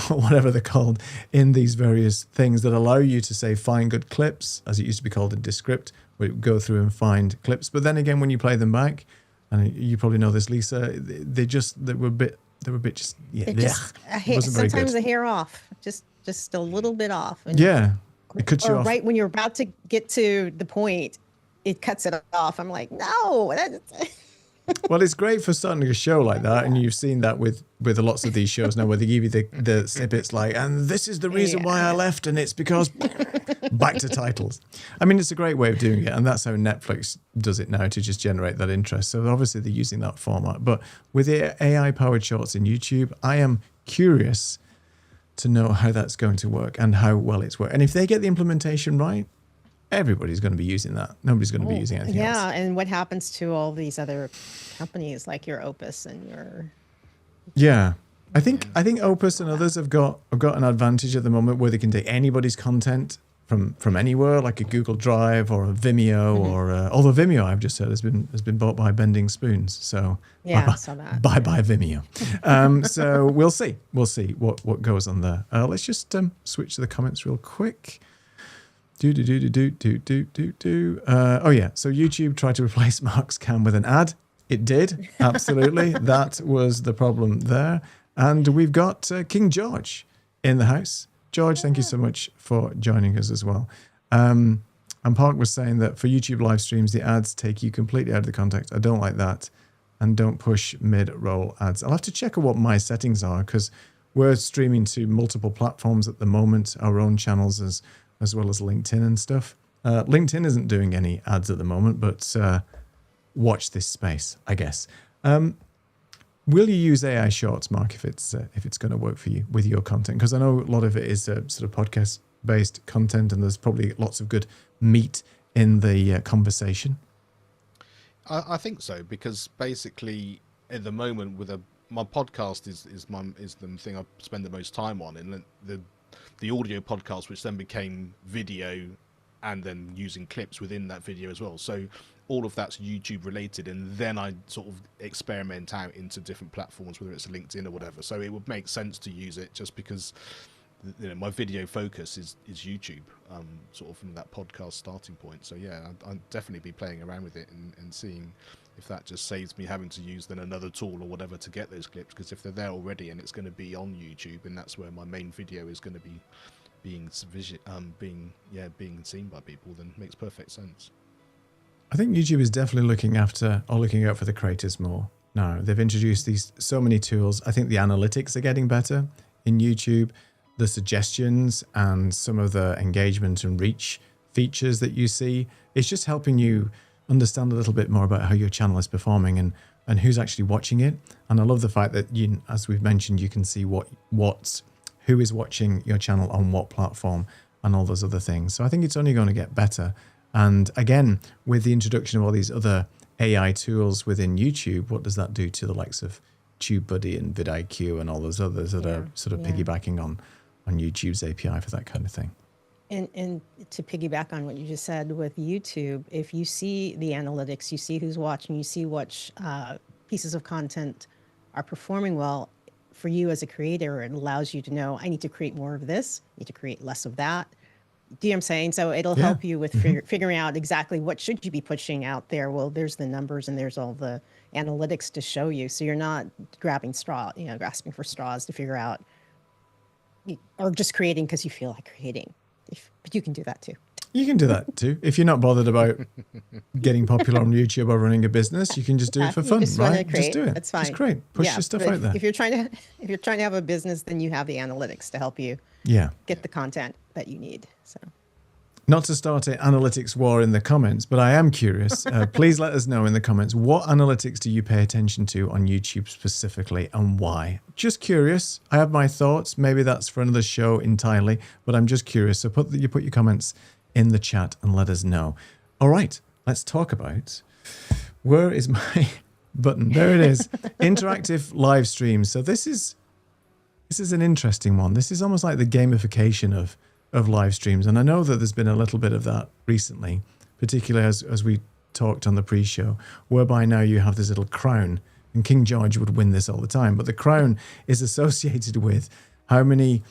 S1: whatever they're called, in these various things that allow you to say find good clips, as it used to be called in Descript, where you go through and find clips. But then again, when you play them back, and you probably know this, Lisa, they were a bit just
S3: sometimes a hair off, just a little bit off. And
S1: it cuts you off.
S3: Right when you're about to get to the point, it cuts it off. I'm like, no.
S1: Well, it's great for starting a show like that, and you've seen that with lots of these shows now, where they give you the snippets like, and this is the reason why I left, and it's because back to titles. I mean, it's a great way of doing it, and that's how Netflix does it now, to just generate that interest. So obviously they're using that format. But with the AI-powered shorts in YouTube, I am curious to know how that's going to work and how well it's worked. And if they get the implementation right, everybody's going to be using that. Nobody's going to be using anything else.
S3: Yeah, and what happens to all these other companies like your Opus and your...
S1: Yeah. I think Opus and others have got an advantage at the moment where they can take anybody's content from anywhere, like a Google Drive or a Vimeo, or although Vimeo, I've just heard, has been bought by Bending Spoons. So
S3: I saw that.
S1: Bye Vimeo. So we'll see what goes on there. Let's just switch to the comments real quick. So YouTube tried to replace Mark's cam with an ad. It did, absolutely. That was the problem there. And we've got King George in the house. George, thank you so much for joining us as well. And Park was saying that for YouTube live streams, the ads take you completely out of the context. I don't like that. And don't push mid-roll ads. I'll have to check out what my settings are, because we're streaming to multiple platforms at the moment, our own channels as well as LinkedIn and stuff. LinkedIn isn't doing any ads at the moment, but watch this space, I guess. Will you use AI Shorts, Mark, if it's going to work for you with your content? Because I know a lot of it is sort of podcast-based content, and there's probably lots of good meat in the conversation.
S2: I think so, because basically at the moment my podcast is the thing I spend the most time on, and the audio podcast, which then became video, and then using clips within that video as well. So all of that's YouTube related, and then I sort of experiment out into different platforms, whether it's LinkedIn or whatever. So it would make sense to use it, just because my video focus is YouTube, sort of from that podcast starting point. So yeah, I'd definitely be playing around with it and seeing if that just saves me having to use then another tool or whatever to get those clips, because if they're there already and it's going to be on YouTube, and that's where my main video is going to be being seen by people, then it makes perfect sense.
S1: I think YouTube is definitely looking out for the creators more now. They've introduced so many tools. I think the analytics are getting better in YouTube. The suggestions and some of the engagement and reach features that you see, it's just helping you understand a little bit more about how your channel is performing and who's actually watching it. And I love the fact that as we've mentioned, you can see who is watching your channel on what platform and all those other things. So I think it's only going to get better. And again, with the introduction of all these other AI tools within YouTube, what does that do to the likes of TubeBuddy and vidIQ and all those others that are sort of piggybacking on YouTube's API for that kind of thing?
S3: And to piggyback on what you just said with YouTube, if you see the analytics, you see who's watching, you see what pieces of content are performing well for you as a creator, it allows you to know, I need to create more of this, I need to create less of that. Do you know what I'm saying? So it'll help you with figuring out exactly what should you be pushing out there. Well, there's the numbers and there's all the analytics to show you. So you're not grasping for straws to figure out, or just creating because you feel like creating. But you can do that too.
S1: You can do that too. If you're not bothered about getting popular on YouTube or running a business, you can just do it for fun, right? Just do it.
S3: That's fine.
S1: Just create. Push your stuff out there.
S3: If you're trying to have a business, then you have the analytics to help you get the content that you need. So
S1: Not to start an analytics war in the comments, but I am curious. Please let us know in the comments, what analytics do you pay attention to on YouTube specifically and why? Just curious. I have my thoughts. Maybe that's for another show entirely, but I'm just curious. So put your comments in the chat and let us know. All right, let's talk about, where is my button? There it is. Interactive live streams. So this is an interesting one. This is almost like the gamification of live streams. And I know that there's been a little bit of that recently, particularly as we talked on the pre-show, whereby now you have this little crown, and King George would win this all the time. But the crown is associated with how many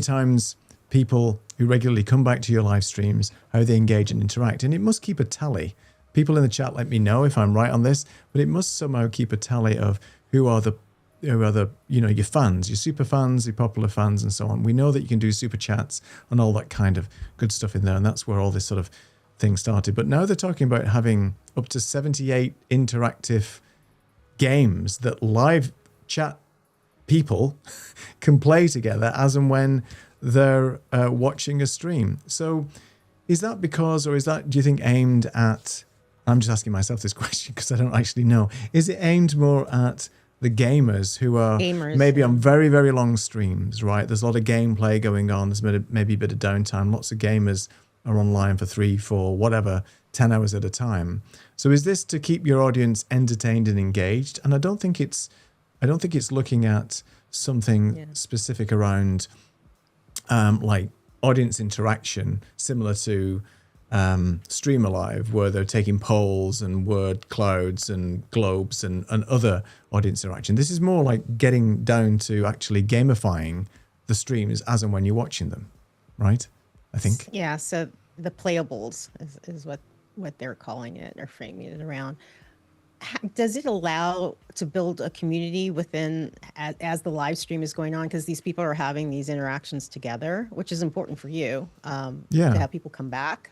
S1: times people who regularly come back to your live streams, how they engage and interact. And it must keep a tally. People in the chat, let me know if I'm right on this, but it must somehow keep a tally of who are the your fans, your super fans, your popular fans, and so on. We know that you can do super chats and all that kind of good stuff in there, and that's where all this sort of thing started. But now they're talking about having up to 78 interactive games that live chat people can play together as and when they're watching a stream. So is that because, or is that, do you think, aimed at, I'm just asking myself this question because I don't actually know, is it aimed more at the gamers who are maybe on very, very long streams, right? There's a lot of gameplay going on. There's maybe a bit of downtime. Lots of gamers are online for 3, 4, whatever, 10 hours at a time. So is this to keep your audience entertained and engaged? And I don't think it's looking at something specific around like audience interaction, similar to Streamer Live, where they're taking polls and word clouds and globes and other audience interaction. This is more like getting down to actually gamifying the streams as and when you're watching them, right? I think. Yeah,
S3: so the playables is what they're calling it, or framing it around. Does it allow to build a community within as the live stream is going on? Because these people are having these interactions together, which is important for you to have people come back.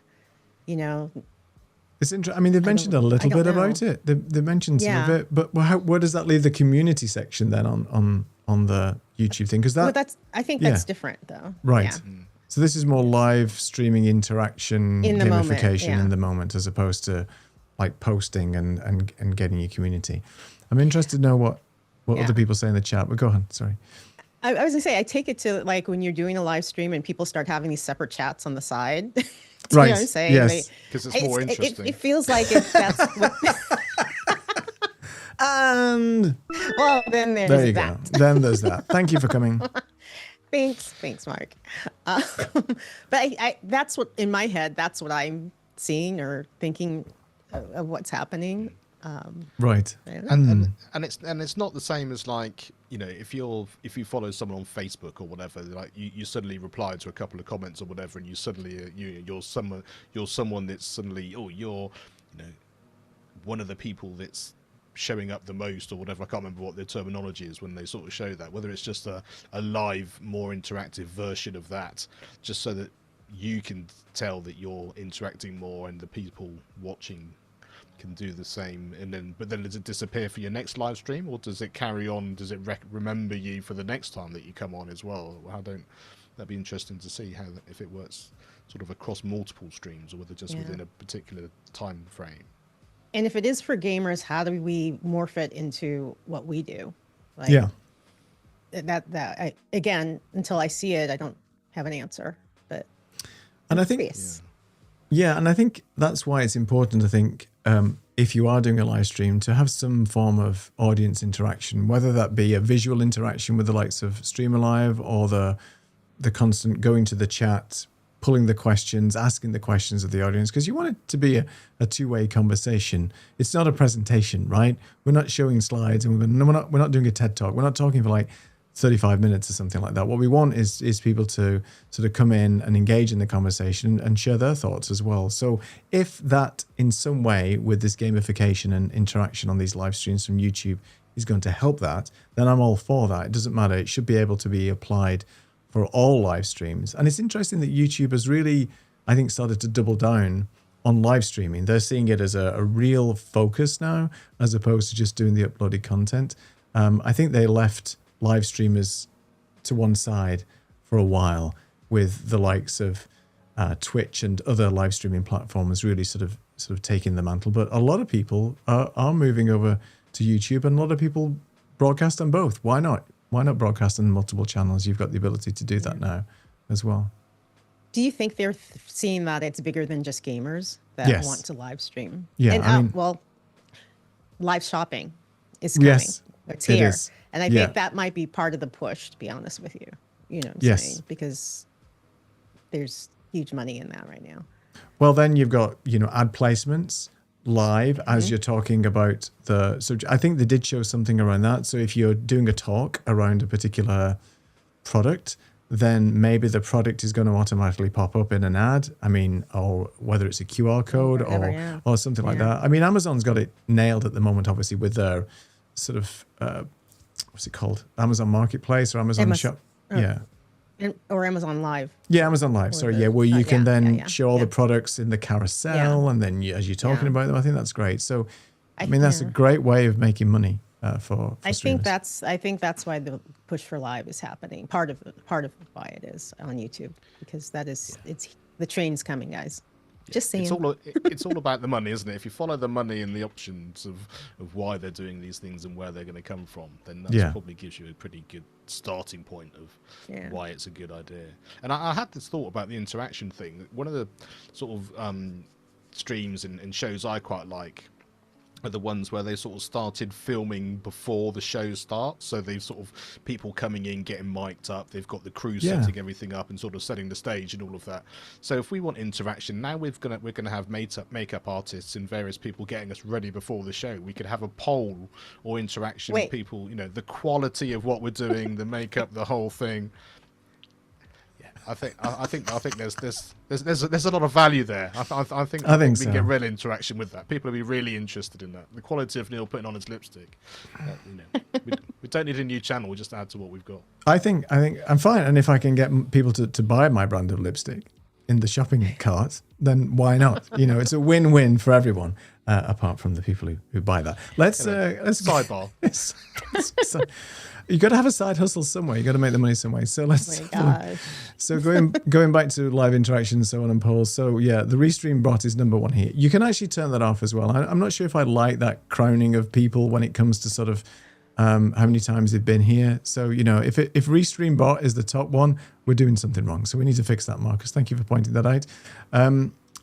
S1: It's interesting. I mean, they've mentioned a little bit about it. They mentioned some of it, but where does that leave the community section then on the YouTube thing? Because
S3: I think that's different though.
S1: Right. Yeah. So this is more live streaming interaction, in gamification in the moment, as opposed to like posting and getting your community. I'm interested to know what other people say in the chat. But go on. Sorry.
S3: I was gonna say, I take it to like when you're doing a live stream and people start having these separate chats on the side.
S1: Right.
S3: You know what I'm saying?
S1: Yes.
S2: Because it's more interesting.
S3: It feels like that's what...
S1: And
S3: well, then there's
S1: there you
S3: that.
S1: go. Then there's that. Thank you for coming.
S3: Thanks, Mark. But that's what, in my head, that's what I'm seeing or thinking of what's happening.
S1: Right.
S2: And it's not the same as like, if you follow someone on Facebook or whatever, like you suddenly reply to a couple of comments or whatever, and you suddenly you're someone that's suddenly you're one of the people that's showing up the most or whatever. I can't remember what their terminology is when they sort of show that, whether it's just a live, more interactive version of that, just so that you can tell that you're interacting more and the people watching can do the same. But then does it disappear for your next live stream, or does it carry on? Does it remember you for the next time that you come on as well? That'd be interesting to see if it works sort of across multiple streams or whether just within a particular time frame.
S3: And if it is for gamers, how do we morph it into what we do? Like, again, until I see it, I don't have an answer. But
S1: and I think and I think that's why it's important. I think if you are doing a live stream, to have some form of audience interaction, whether that be a visual interaction with the likes of Streamer Live or the constant going to the chat, pulling the questions, asking the questions of the audience, because you want it to be a two-way conversation. It's not a presentation, right? We're not showing slides, and we're not doing a TED Talk. We're not talking for like 35 minutes or something like that. What we want is people to sort of come in and engage in the conversation and share their thoughts as well. So if that in some way with this gamification and interaction on these live streams from YouTube is going to help that, then I'm all for that. It doesn't matter. It should be able to be applied for all live streams. And it's interesting that YouTube has really, I think, started to double down on live streaming. They're seeing it as a real focus now, as opposed to just doing the uploaded content. I think they left live streamers to one side for a while with the likes of Twitch and other live streaming platforms really sort of taking the mantle. But a lot of people are moving over to YouTube, and a lot of people broadcast on both. Why not? Why not broadcast on multiple channels? You've got the ability to do that now as well.
S3: Do you think they're seeing that it's bigger than just gamers that
S1: Yes.
S3: want to live stream?
S1: Yeah,
S3: And,
S1: I mean-
S3: well, live shopping is coming.
S1: Yes,
S3: It's
S1: it
S3: here.
S1: is.
S3: And I
S1: Yeah.
S3: think that might be part of the push, to be honest with you. You know what I'm
S1: Yes.
S3: saying? Because there's huge money in that right now.
S1: Well, then you've got, ad placements live as you're talking about so I think they did show something around that. So if you're doing a talk around a particular product, then maybe the product is going to automatically pop up in an ad. I mean, or whether it's a QR code
S3: whatever,
S1: or
S3: yeah.
S1: or something like
S3: Yeah.
S1: that. I mean, Amazon's got it nailed at the moment, obviously, with their sort of, what's it called? Amazon Marketplace or Amazon Shop. Yeah.
S3: Or Amazon Live.
S1: Yeah, Amazon Live. Sorry,
S3: the-
S1: yeah, where you can
S3: yeah,
S1: then
S3: yeah,
S1: show all
S3: yeah.
S1: the products in the carousel, and then as you're talking
S3: Yeah.
S1: about them, I think that's great. So, I
S3: I-
S1: mean, that's a
S3: yeah.
S1: great way of making money for
S3: I
S1: streamers.
S3: think that's why the push for live is happening. Part of why it is on YouTube, because it's the train's coming, guys. Just saying.
S2: It's all about the money, isn't it? If you follow the money and the options of why they're doing these things and where they're going to come from, then that probably gives you a pretty good starting point of why it's a good idea. And I had this thought about the interaction thing. One of the sort of streams and shows I quite like are the ones where they sort of started filming before the show starts. So they've sort of people coming in, getting mic'd up. They've got the crew setting everything up and sort of setting the stage and all of that. So if we want interaction, now we're gonna have makeup artists and various people getting us ready before the show. We could have a poll or interaction with people, the quality of what we're doing, the makeup, the whole thing. I think there's a lot of value there. I think we
S1: so.
S2: can get real interaction with that. People will be really interested in that. The quality of Neil putting on his lipstick. We don't need a new channel. We just add to what we've got.
S1: I think I'm fine, and if I can get people to buy my brand of lipstick in the shopping cart, then why not? It's a win-win for everyone, apart from the people who buy that. Let's
S2: sidebar.
S1: So, you got to have a side hustle somewhere. You got to make the money some way. So let's.
S3: Oh my gosh.
S1: So going back to live interaction, so on and polls. So yeah, the restream bot is number one here. You can actually turn that off as well. I'm not sure if I like that crowning of people when it comes to sort of how many times they've been here. So if restream bot is the top one, we're doing something wrong. So we need to fix that, Marcus. Thank you for pointing that out.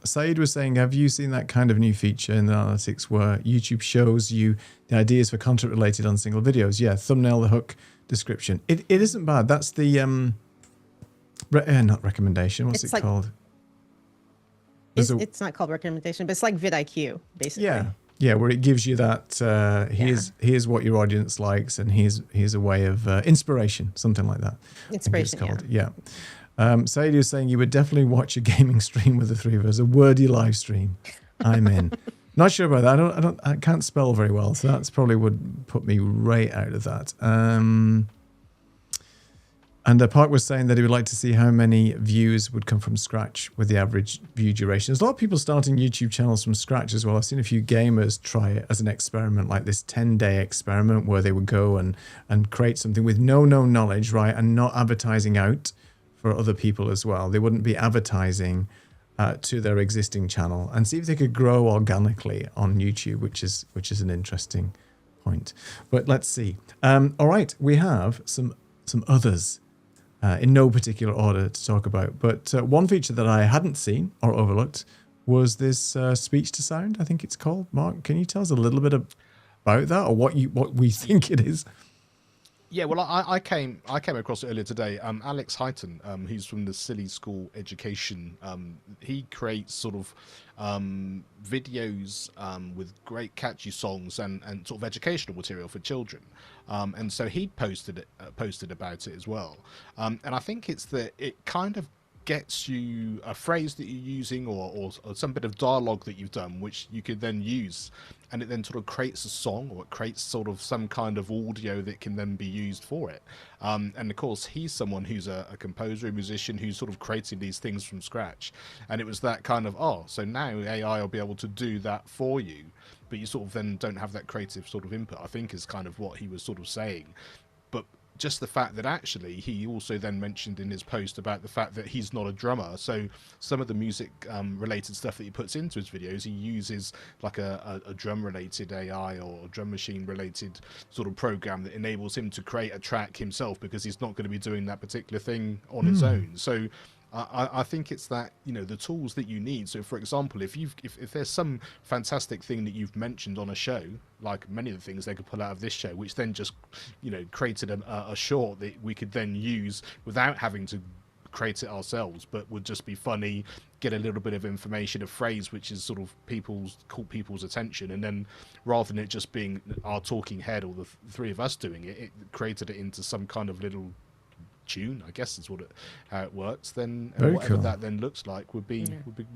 S1: Saeed was saying, have you seen that kind of new feature in the analytics where YouTube shows you the ideas for content related on single videos? Yeah, thumbnail, the hook, description. It isn't bad. That's the not recommendation. What's
S3: It's
S1: it
S3: like-
S1: called?
S3: It's not called recommendation, but it's like vidIQ, basically.
S1: Yeah, where it gives you that here's what your audience likes, and here's a way of inspiration, something like that.
S3: Inspiration,
S1: I think it's called. Sadie was saying you would definitely watch a gaming stream with the three of us, a wordy live stream. I'm in. Not sure about that. I can't spell very well, so that's probably would put me right out of that. And Park was saying that he would like to see how many views would come from scratch with the average view duration. There's a lot of people starting YouTube channels from scratch as well. I've seen a few gamers try it as an experiment, like this 10-day experiment where they would go and create something with no knowledge, right, and not advertising out for other people as well. They wouldn't be advertising to their existing channel, and see if they could grow organically on YouTube, which is an interesting point. But let's see. All right, we have some others. In no particular order to talk about. But one feature that I hadn't seen or overlooked was this speech to sound, I think it's called. Mark, can you tell us a little bit about that, or what we think it is?
S2: Yeah, well, I came across it earlier today. Alex Heighton, who's from the Silly School Education, he creates sort of videos with great catchy songs and sort of educational material for children. And so he posted about it as well. And I think it's that it kind of gets you a phrase that you're using or some bit of dialogue that you've done, which you could then use, and it then sort of creates a song, or it creates sort of some kind of audio that can then be used for it. And of course, he's someone who's a composer, a musician, who's sort of creating these things from scratch. And it was that kind of, so now AI will be able to do that for you, but you sort of then don't have that creative sort of input, I think is kind of what he was sort of saying. But just the fact that actually he also then mentioned in his post about the fact that he's not a drummer, so some of the music related stuff that he puts into his videos, he uses like a drum related AI or a drum machine related sort of program that enables him to create a track himself, because he's not going to be doing that particular thing on his own. So I think it's that, you know, the tools that you need. So for example, if there's some fantastic thing that you've mentioned on a show, like many of the things they could pull out of this show, which then just, you know, created a short that we could then use without having to create it ourselves, but would just be funny, get a little bit of information, a phrase which is sort of caught people's attention, and then rather than it just being our talking head or the three of us doing it, it created it into some kind of little tune, I guess is how it works. Then and whatever that then looks like would be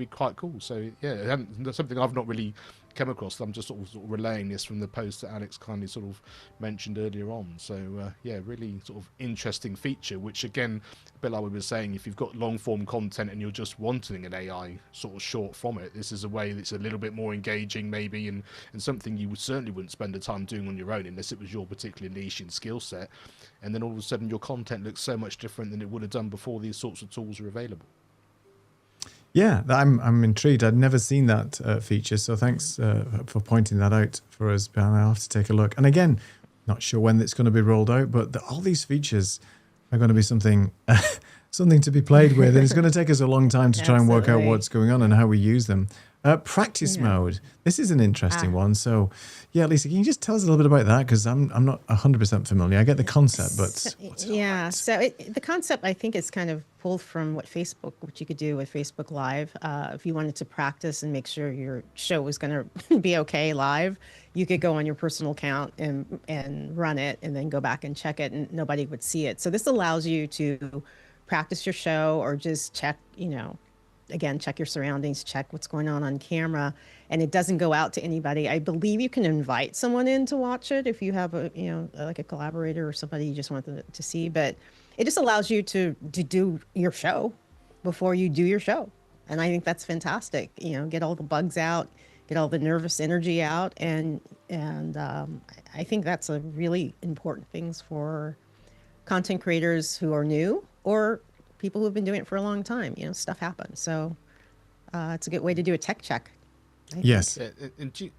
S2: quite cool. So yeah, that's something I've not really come across. I'm just sort of relaying this from the post that Alex kindly sort of mentioned earlier on. So yeah, really sort of interesting feature, which again, a bit like we were saying, if you've got long form content and you're just wanting an AI sort of short from it, this is a way that's a little bit more engaging maybe, and something you certainly wouldn't spend the time doing on your own unless it was your particular niche and skill set. And then all of a sudden your content looks so much different than it would have done before these sorts of tools are available.
S1: Yeah, I'm intrigued. I'd never seen that feature, so thanks for pointing that out for us, Ben. I'll have to take a look. And again, not sure when it's going to be rolled out, but all these features are going to be something something to be played with, and it's going to take us a long time to try and work out what's going on and how we use them. Practice mode. This is an interesting one. So, yeah, Lisa, can you just tell us a little bit about that? Because I'm not 100% familiar. I get the concept, but what's it all about?
S3: So the concept, I think, is kind of pulled from what you could do with Facebook Live. If you wanted to practice and make sure your show was going to be okay live, you could go on your personal account and run it, and then go back and check it, and nobody would see it. So this allows you to practice your show, or just check, again, check your surroundings, check what's going on camera, and it doesn't go out to anybody. I believe you can invite someone in to watch it if you have like a collaborator or somebody you just want to see, but it just allows you to do your show before you do your show. And I think that's fantastic. Get all the bugs out, get all the nervous energy out. And I think that's a really important things for content creators who are new, or people who've been doing it for a long time. Stuff happens. So it's a good way to do a tech check.
S1: Yes.
S2: And do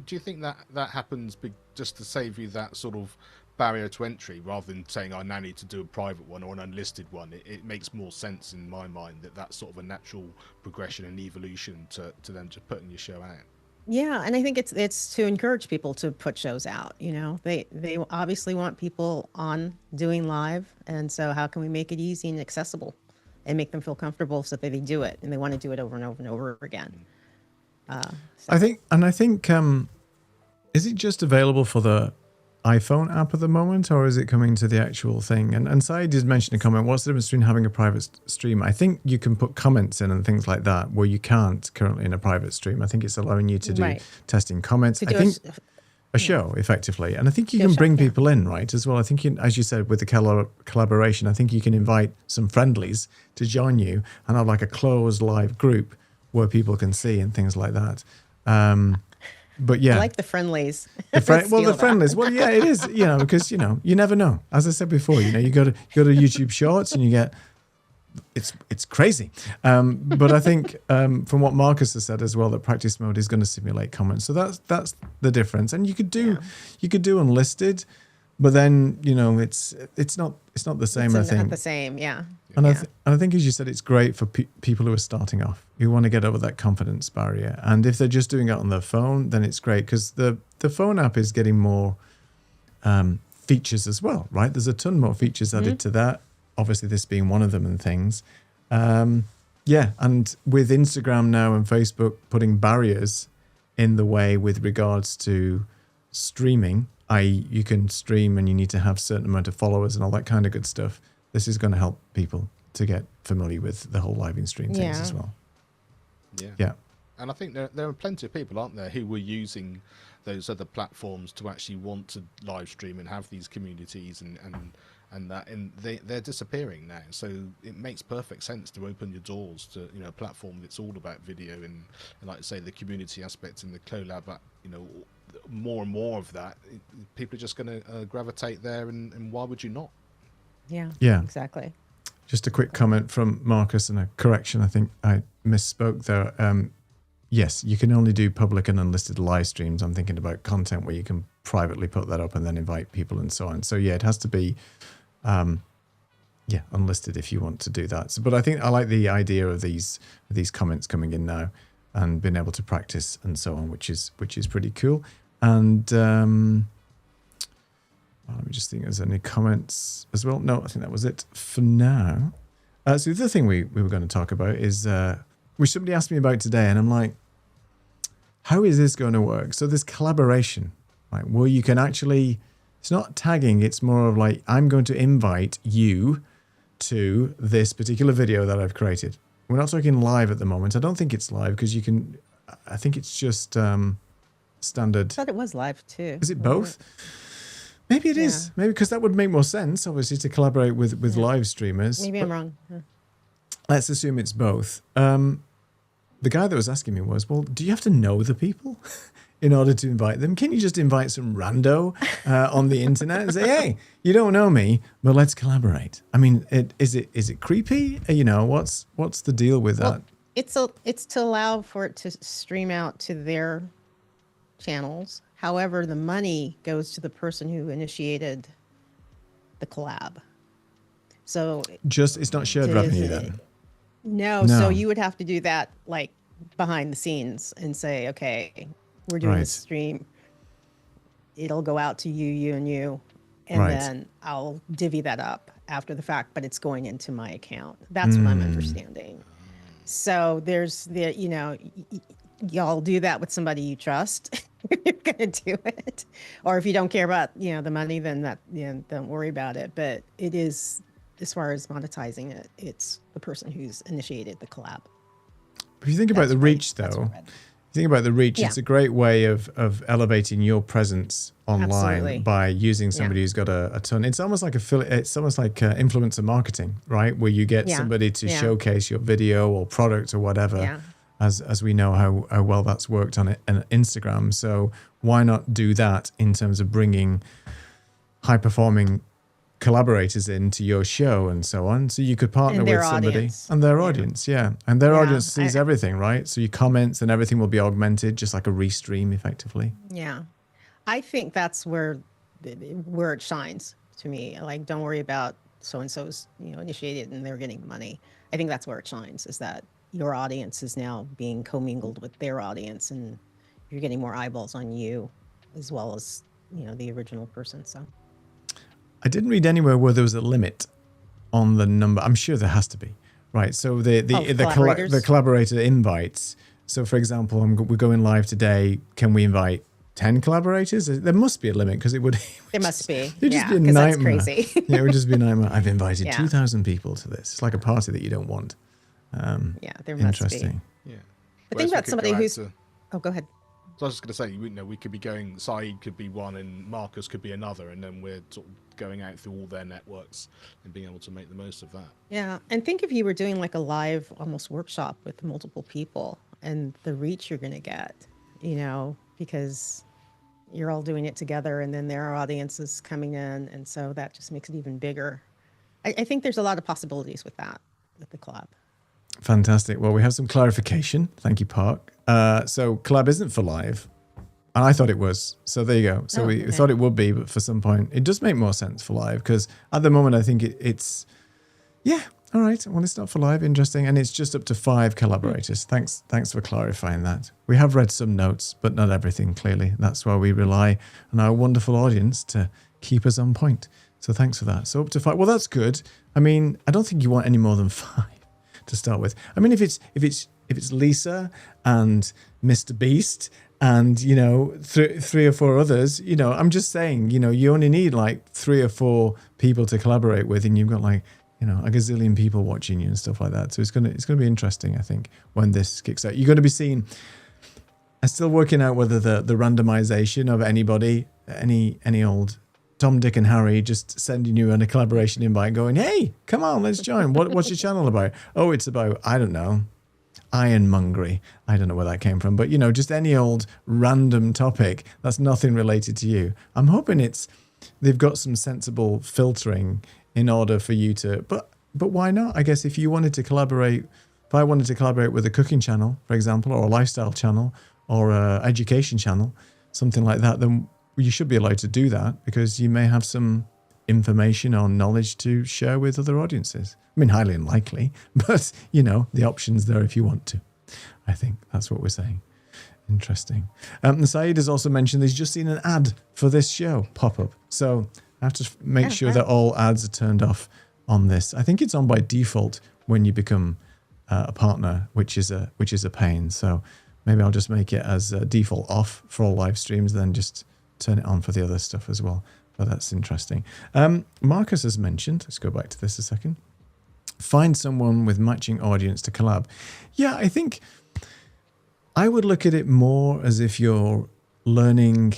S2: you think that happens just to save you that sort of barrier to entry, rather than saying I now need to do a private one or an unlisted one? It makes more sense in my mind that that's sort of a natural progression and evolution to then just putting your show out.
S3: Yeah, and I think it's to encourage people to put shows out. They obviously want people on doing live, and so how can we make it easy and accessible, and make them feel comfortable so that they do it and they want to do it over and over and over again.
S1: I think, is it just available for the iPhone app at the moment, or is it coming to the actual thing? And Saeed did mention a comment. What's the difference between having a private stream? I think you can put comments in and things like that where you can't currently in a private stream. I think it's allowing you to do testing comments. I think a show effectively, and I think you can bring people in, right, as well. I think as you said with the collaboration, I think you can invite some friendlies to join you and have like a closed live group where people can see and things like that. But yeah,
S3: I like the friendlies.
S1: The friendlies. Well, yeah, it is. Because you never know. As I said before, you go to YouTube Shorts and you get it's crazy. But I think from what Marcus has said as well, that practice mode is going to simulate comments. So that's the difference. And you could do unlisted, but then it's not the same. I think
S3: not the same. Yeah.
S1: And I think, as you said, it's great for people who are starting off, who want to get over that confidence barrier. And if they're just doing it on their phone, then it's great, because the phone app is getting more features as well, right? There's a ton more features added to that. Obviously, this being one of them and things. And with Instagram now and Facebook putting barriers in the way with regards to streaming, i.e. you can stream and you need to have a certain amount of followers and all that kind of good stuff. This is going to help people to get familiar with the whole live stream things as well. Yeah.
S2: And I think there are plenty of people, aren't there, who were using those other platforms to actually want to live stream and have these communities and they're disappearing now. So it makes perfect sense to open your doors to a platform that's all about video and like I say, the community aspect and the collab. More and more of that, people are just going to gravitate there, and why would you not?
S1: Yeah.
S3: Exactly.
S1: Just a quick comment from Marcus and a correction. I think I misspoke there. Yes, you can only do public and unlisted live streams. I'm thinking about content where you can privately put that up and then invite people and so on. So yeah, it has to be, unlisted if you want to do that. So, but I think I like the idea of these comments coming in now and being able to practice and so on, which is pretty cool. And let me just think, there's any comments as well. No, I think that was it for now. So the other thing we were going to talk about is which somebody asked me about today, and I'm like, how is this going to work? So this collaboration, right, where you can actually, it's not tagging, it's more of like, I'm going to invite you to this particular video that I've created. We're not talking live at the moment. I don't think it's live because you can, I think it's just standard.
S3: I thought it was live too.
S1: Is it both? Maybe it is. Maybe because that would make more sense, obviously, to collaborate with live streamers.
S3: Maybe I'm wrong.
S1: Let's assume it's both. The guy that was asking me was, well, do you have to know the people in order to invite them? Can't you just invite some rando on the internet and say, hey, you don't know me, but let's collaborate? I mean, is it creepy? You know, what's the deal with that?
S3: It's to allow for it to stream out to their channels. However, the money goes to the person who initiated the collab. So
S1: it's not shared revenue then?
S3: No, so you would have to do that like behind the scenes and say, okay, we're doing this stream. It'll go out to you, and you, and then I'll divvy that up after the fact, but it's going into my account. That's what I'm understanding. So there's y'all do that with somebody you trust. You're gonna do it, or if you don't care about the money, then don't worry about it. But it is, as far as monetizing it, it's the person who's initiated the collab.
S1: If you think about the reach, though, it's a great way of elevating your presence online by using somebody who's got a ton. It's almost like influencer marketing, right? Where you get somebody to showcase your video or product or whatever. As we know how well that's worked on Instagram. So why not do that in terms of bringing high performing collaborators into your show and so on? So you could partner with somebody and their audience. And their audience sees everything, right? So your comments and everything will be augmented, just like a restream effectively.
S3: I think that's where it shines to me. Like, don't worry about so-and-so's initiated and they're getting money. I think that's where it shines, is that your audience is now being commingled with their audience, and you're getting more eyeballs on you as well as the original person. So
S1: I didn't read anywhere where there was a limit on the number. I'm sure there has to be, right? So the collaborator invites. So for example, we're going live today. Can we invite 10 collaborators? There must be a limit, because it would.
S3: There must be.
S1: It'd just be a nightmare.
S3: That's crazy.
S1: It would just be a nightmare. I've invited 2,000 people to this. It's like a party that you don't want.
S3: There must be.
S2: Yeah.
S3: But think about somebody who's. Oh, go ahead.
S2: So I was just going to say, we could be going. Saeed could be one, and Marcus could be another, and then we're sort of going out through all their networks and being able to make the most of that.
S3: Yeah, and think if you were doing like a live, almost workshop with multiple people, and the reach you're going to get, because you're all doing it together, and then there are audiences coming in, and so that just makes it even bigger. I think there's a lot of possibilities with that, with the collab.
S1: Fantastic. Well, we have some clarification. Thank you, Park. So collab isn't for live, and I thought it was. So there you go. So we thought it would be, but for some point, it does make more sense for live, because at the moment, I think it's, all right. Well, it's not for live. Interesting. And it's just up to 5 collaborators. Thanks for clarifying that. We have read some notes, but not everything, clearly. That's why we rely on our wonderful audience to keep us on point. So thanks for that. So up to 5. Well, that's good. I mean, I don't think you want any more than 5 to start with. I mean, if it's Lisa and Mr. Beast and 3 or 4 others, I'm just saying, you only need like 3 or 4 people to collaborate with, and you've got like a gazillion people watching you and stuff like that. So it's gonna be interesting, I think, when this kicks out. You're going to be seeing. I'm still working out whether the randomization of anybody, any old Tom, Dick, and Harry just sending you a collaboration invite, going, "Hey, come on, let's join. What's your channel about? Oh, it's about, I don't know, ironmongery. I don't know where that came from, but just any old random topic that's nothing related to you. I'm hoping it's they've got some sensible filtering in order for you to. But why not? I guess if you wanted to collaborate, if I wanted to collaborate with a cooking channel, for example, or a lifestyle channel, or a education channel, something like that, then you should be allowed to do that because you may have some information or knowledge to share with other audiences. I mean, highly unlikely, but the option's there if you want to. I think that's what we're saying. Interesting. Saeed has also mentioned he's just seen an ad for this show pop up. So I have to make sure that all ads are turned off on this. I think it's on by default when you become a partner, which is a pain. So maybe I'll just make it as default off for all live streams, then just turn it on for the other stuff as well. But that's interesting. Marcus has mentioned, let's go back to this a second, find someone with matching audience to collab. Yeah, I think I would look at it more as if you're learning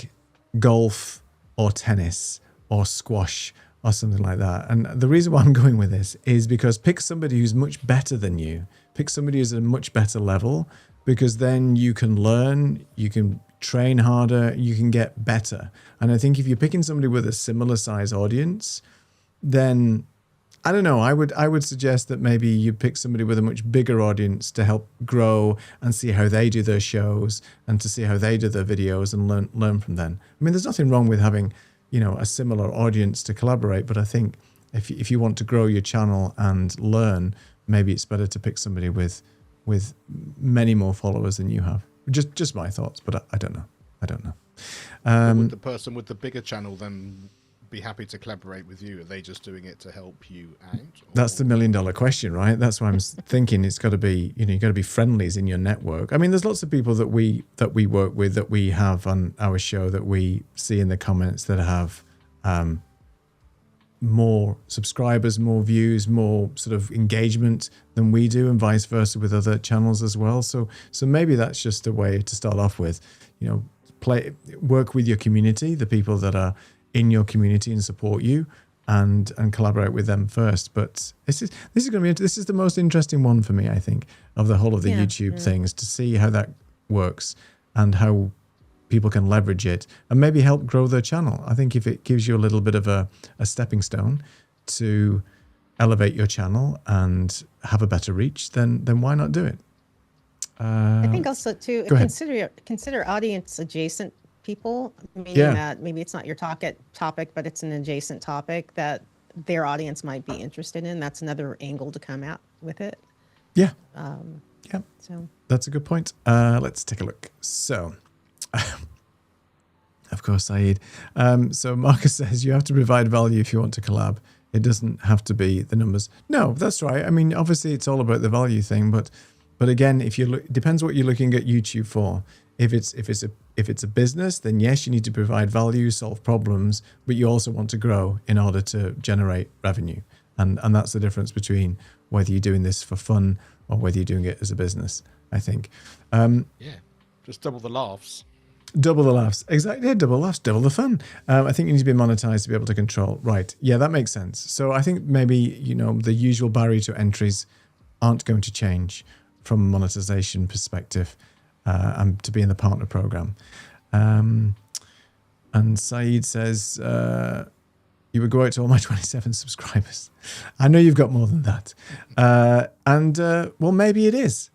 S1: golf or tennis or squash or something like that. And the reason why I'm going with this is because pick somebody who's much better than you. Pick somebody who's at a much better level, because then you can learn, you can train harder, you can get better. And I think if you're picking somebody with a similar size audience, then I don't know, I would suggest that maybe you pick somebody with a much bigger audience to help grow and see how they do their shows and to see how they do their videos and learn from them. I mean, there's nothing wrong with having, a similar audience to collaborate, but I think if you want to grow your channel and learn, maybe it's better to pick somebody with many more followers than you have. Just my thoughts, but I don't know.
S2: Would the person with the bigger channel then be happy to collaborate with you? Are they just doing it to help you out? Or?
S1: That's the $1 million question, right? That's why I'm thinking it's got to be, you got to be friendlies in your network. I mean, there's lots of people that we work with, that we have on our show, that we see in the comments that have more subscribers, more views, more sort of engagement than we do, and vice versa with other channels as well. So maybe that's just a way to start off with, work with your community, the people that are in your community and support you, and collaborate with them first. But this is the most interesting one for me, I think, of the whole of the YouTube things, to see how that works and how people can leverage it and maybe help grow their channel. I think if it gives you a little bit of a stepping stone to elevate your channel and have a better reach, then why not do it?
S3: I think also too, consider audience adjacent people, meaning that maybe it's not your topic, but it's an adjacent topic that their audience might be interested in. That's another angle to come out with it.
S1: Yeah.
S3: So
S1: that's a good point. Let's take a look. So, of course, Saeed. So Marcus says you have to provide value if you want to collab. It doesn't have to be the numbers. No, that's right. I mean, obviously, it's all about the value thing, but again, if you look, depends what you're looking at YouTube for. If it's a business, then yes, you need to provide value, solve problems, but you also want to grow in order to generate revenue. And that's the difference between whether you're doing this for fun or whether you're doing it as a business, I think.
S2: Just double the laughs.
S1: Double the laughs. Exactly. Yeah, double laughs, double the fun. I think you need to be monetized to be able to control. Right. Yeah, that makes sense. So I think maybe, the usual barrier to entries aren't going to change from a monetization perspective. And to be in the partner program. And Saeed says, you would go out to all my 27 subscribers. I know you've got more than that. Well, maybe it is.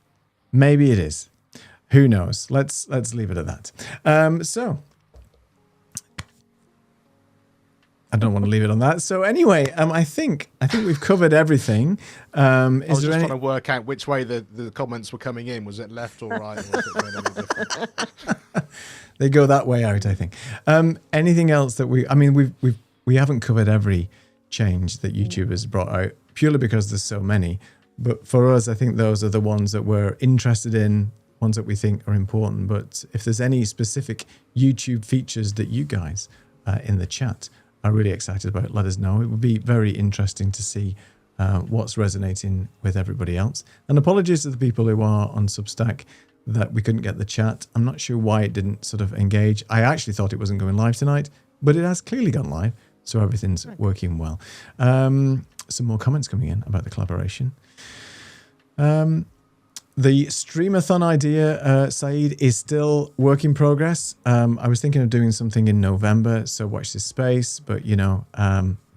S1: Maybe it is. Who knows? Let's leave it at that. So I don't want to leave it on that. So anyway, I think we've covered everything.
S2: I was just trying to work out which way the comments were coming in. Was it left or right? Or was it any different?
S1: They go that way out, I think. Anything else that we haven't covered every change that YouTube has brought out, purely because there's so many. But for us, I think those are the ones that we're interested in, ones that we think are important. But if there's any specific YouTube features that you guys in the chat are really excited about, let us know. It would be very interesting to see what's resonating with everybody else. And apologies to the people who are on Substack that we couldn't get the chat. I'm not sure why it didn't sort of engage. I actually thought it wasn't going live tonight, but it has clearly gone live, so everything's working well. Some more comments coming in about the collaboration. The streamathon idea, Saeed, is still work in progress. I was thinking of doing something in November, so watch this space. But, we've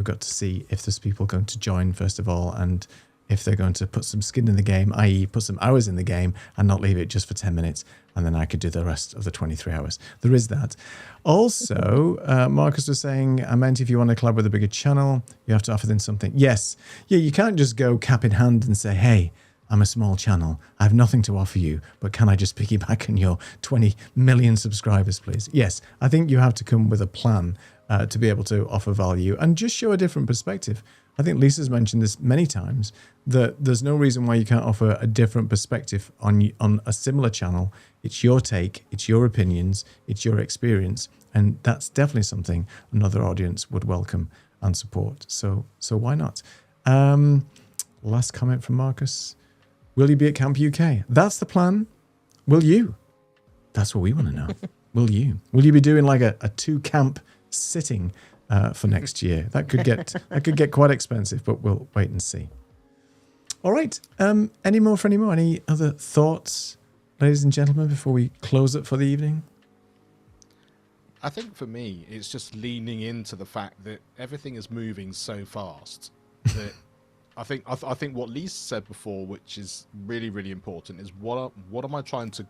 S1: got to see if there's people going to join, first of all, and if they're going to put some skin in the game, i.e. put some hours in the game and not leave it just for 10 minutes, and then I could do the rest of the 23 hours. There is that. Also, Marcus was saying, I meant if you want to collab with a bigger channel, you have to offer them something. Yes. Yeah, you can't just go cap in hand and say, hey, I'm a small channel. I have nothing to offer you, but can I just piggyback on your 20 million subscribers, please? Yes, I think you have to come with a plan to be able to offer value and just show a different perspective. I think Lisa's mentioned this many times, that there's no reason why you can't offer a different perspective on a similar channel. It's your take, it's your opinions, it's your experience, and that's definitely something another audience would welcome and support. So why not? Last comment from Marcus. Will you be at Camp UK? That's the plan. Will you? That's what we want to know. Will you? Will you be doing like a 2-camp sitting for next year? That could get quite expensive, but we'll wait and see. All right. Any more? Any other thoughts, ladies and gentlemen, before we close it for the evening?
S2: I think for me, it's just leaning into the fact that everything is moving so fast that I think what Lisa said before, which is really, really important, is what am I trying to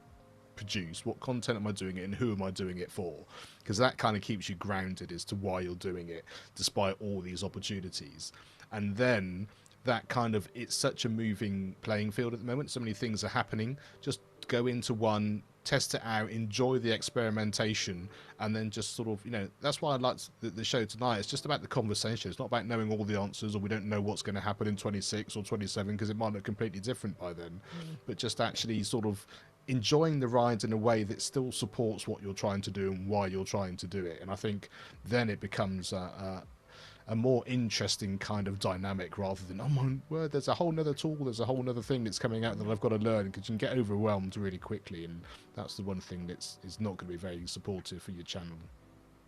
S2: produce? What content am I doing it, and who am I doing it for? Because that kind of keeps you grounded as to why you're doing it, despite all these opportunities. And then that kind of, it's such a moving playing field at the moment. So many things are happening. Just go into one, test it out, enjoy the experimentation, and then just sort of, that's why I liked the show tonight. It's just about the conversation. It's not about knowing all the answers, or we don't know what's going to happen in 26 or 27 because it might look completely different by then. But just actually sort of enjoying the ride in a way that still supports what you're trying to do and why you're trying to do it. And I think then it becomes a more interesting kind of dynamic, rather than, oh my word, there's a whole nother tool, there's a whole nother thing that's coming out that I've got to learn, because you can get overwhelmed really quickly, and that's the one thing that's is not going to be very supportive for your channel.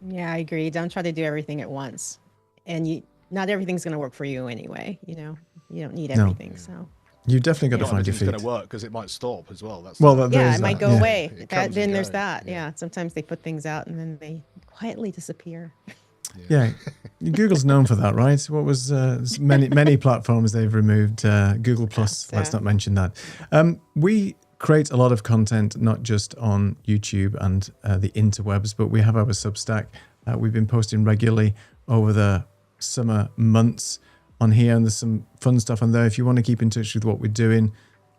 S3: Yeah, I agree. Don't try to do everything at once, and not everything's going to work for you anyway. You don't need everything. No. So
S1: you definitely got to find your feet.
S2: It's going to work because it might stop as well. That's
S3: it might go away. Then there's that.
S2: Yeah.
S3: Sometimes they put things out and then they quietly disappear.
S1: Yeah, Google's known for that, right? What was many platforms they've removed. Google Plus, let's not mention that. We create a lot of content, not just on YouTube and the interwebs, but we have our Substack. We've been posting regularly over the summer months on here, and there's some fun stuff on there. If you want to keep in touch with what we're doing,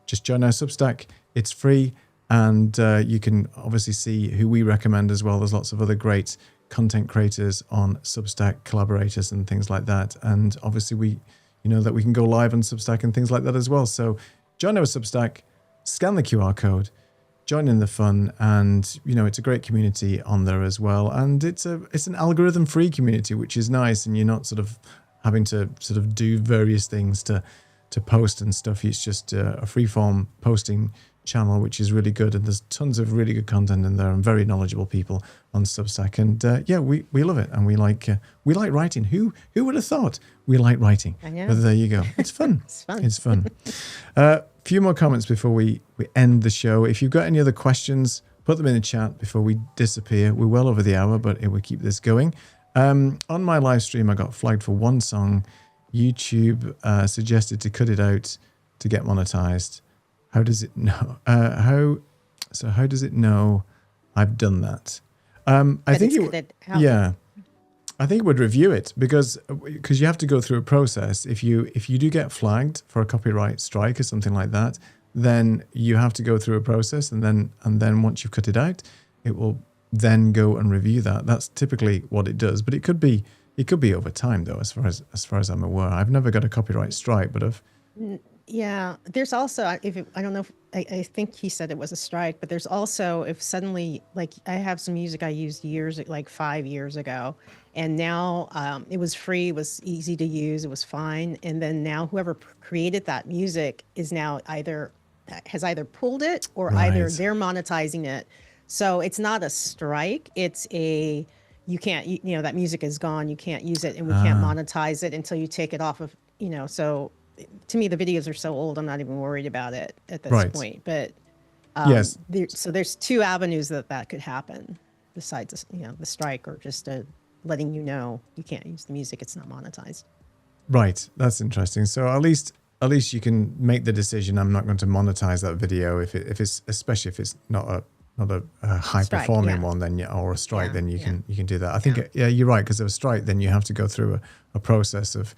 S1: just join our Substack. It's free, and you can obviously see who we recommend as well. There's lots of other great content creators on Substack, collaborators and things like that. And obviously we can go live on Substack and things like that as well. So join our Substack, scan the QR code, join in the fun, and it's a great community on there as well. And it's an algorithm free community, which is nice, and you're not sort of having to sort of do various things to post and stuff. It's just a free form posting channel, which is really good, and there's tons of really good content in there and very knowledgeable people on Substack, and we love it, and we like writing. Who would have thought we like writing?
S3: I know.
S1: But there you go. It's fun.
S3: It's fun.
S1: Few more comments before we end the show. If you've got any other questions, put them in the chat before we disappear. We're well over the hour, but it will keep this going. On my live stream, I got flagged for one song. YouTube suggested to cut it out to get monetized. How does it know? How does it know I've done that? I think I think it would review it because you have to go through a process. If you do get flagged for a copyright strike or something like that, then you have to go through a process, and then once you've cut it out, it will then go and review that. That's typically what it does, but it could be over time though, as far as I'm aware. I've never got a copyright strike, but I've.
S3: Yeah, there's also, I don't know if, I think he said it was a strike, but there's also, if suddenly, like I have some music I used like 5 years ago, and now it was free, it was easy to use, it was fine. And then now whoever created that music is now has either pulled it or either they're monetizing it. So it's not a strike, it's you can't, that music is gone, you can't use it, and we can't monetize it until you take it off of, so to me, the videos are so old, I'm not even worried about it at this
S1: Right.
S3: point. But
S1: Yes.
S3: so there's two avenues that could happen besides, the strike or just letting you know you can't use the music. It's not monetized.
S1: Right. That's interesting. So at least you can make the decision. I'm not going to monetize that video if it's especially if it's not a high performing one, then or a strike, then you can do that. I think you're right, because of a strike, then you have to go through a process of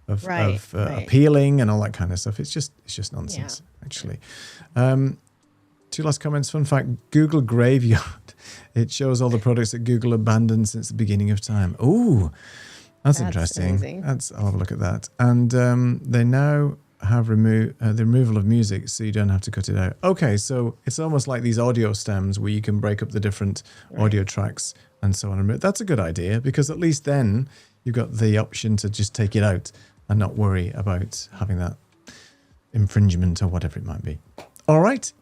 S1: appealing and all that kind of stuff. It's just nonsense, actually. Two last comments. Fun fact: Google Graveyard. It shows all the products that Google abandoned since the beginning of time. Ooh, that's interesting.
S3: Amazing.
S1: I'll have a look at that. And they now have the removal of music, so you don't have to cut it out. Okay, so it's almost like these audio stems where you can break up the different audio tracks and so on. That's a good idea, because at least then you've got the option to just take it out and not worry about having that infringement or whatever it might be. All right.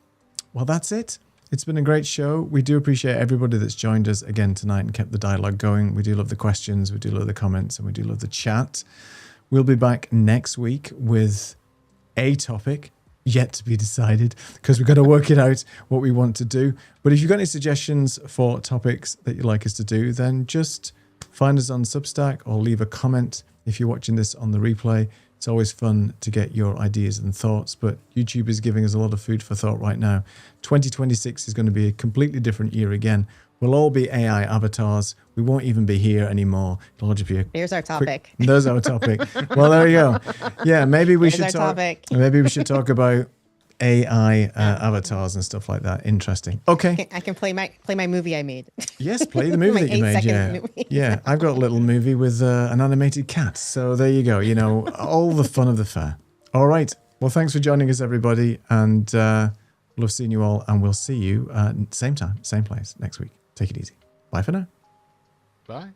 S1: Well, that's it. It's been a great show. We do appreciate everybody that's joined us again tonight and kept the dialogue going. We do love the questions, we do love the comments, and we do love the chat. We'll be back next week with a topic yet to be decided, because we've got to work it out what we want to do. But if you've got any suggestions for topics that you'd like us to do, then just find us on Substack or leave a comment if you're watching this on the replay. It's always fun to get your ideas and thoughts, but YouTube is giving us a lot of food for thought right now. 2026 is going to be a completely different year again. We'll all be AI avatars. We won't even be here anymore. It'll all just be
S3: There's our topic.
S1: There's our topic. Well, there you go. Yeah, maybe we should talk. Maybe we should talk about AI avatars and stuff like that. Interesting. Okay.
S3: I can play my movie I made.
S1: Yes, play the movie that you made. Yeah,
S3: movie.
S1: Yeah. I've got a little movie with an animated cat. So there you go. All the fun of the fair. All right. Well, thanks for joining us, everybody, and love seeing you all. And we'll see you same time, same place next week. Take it easy. Bye for now.
S2: Bye.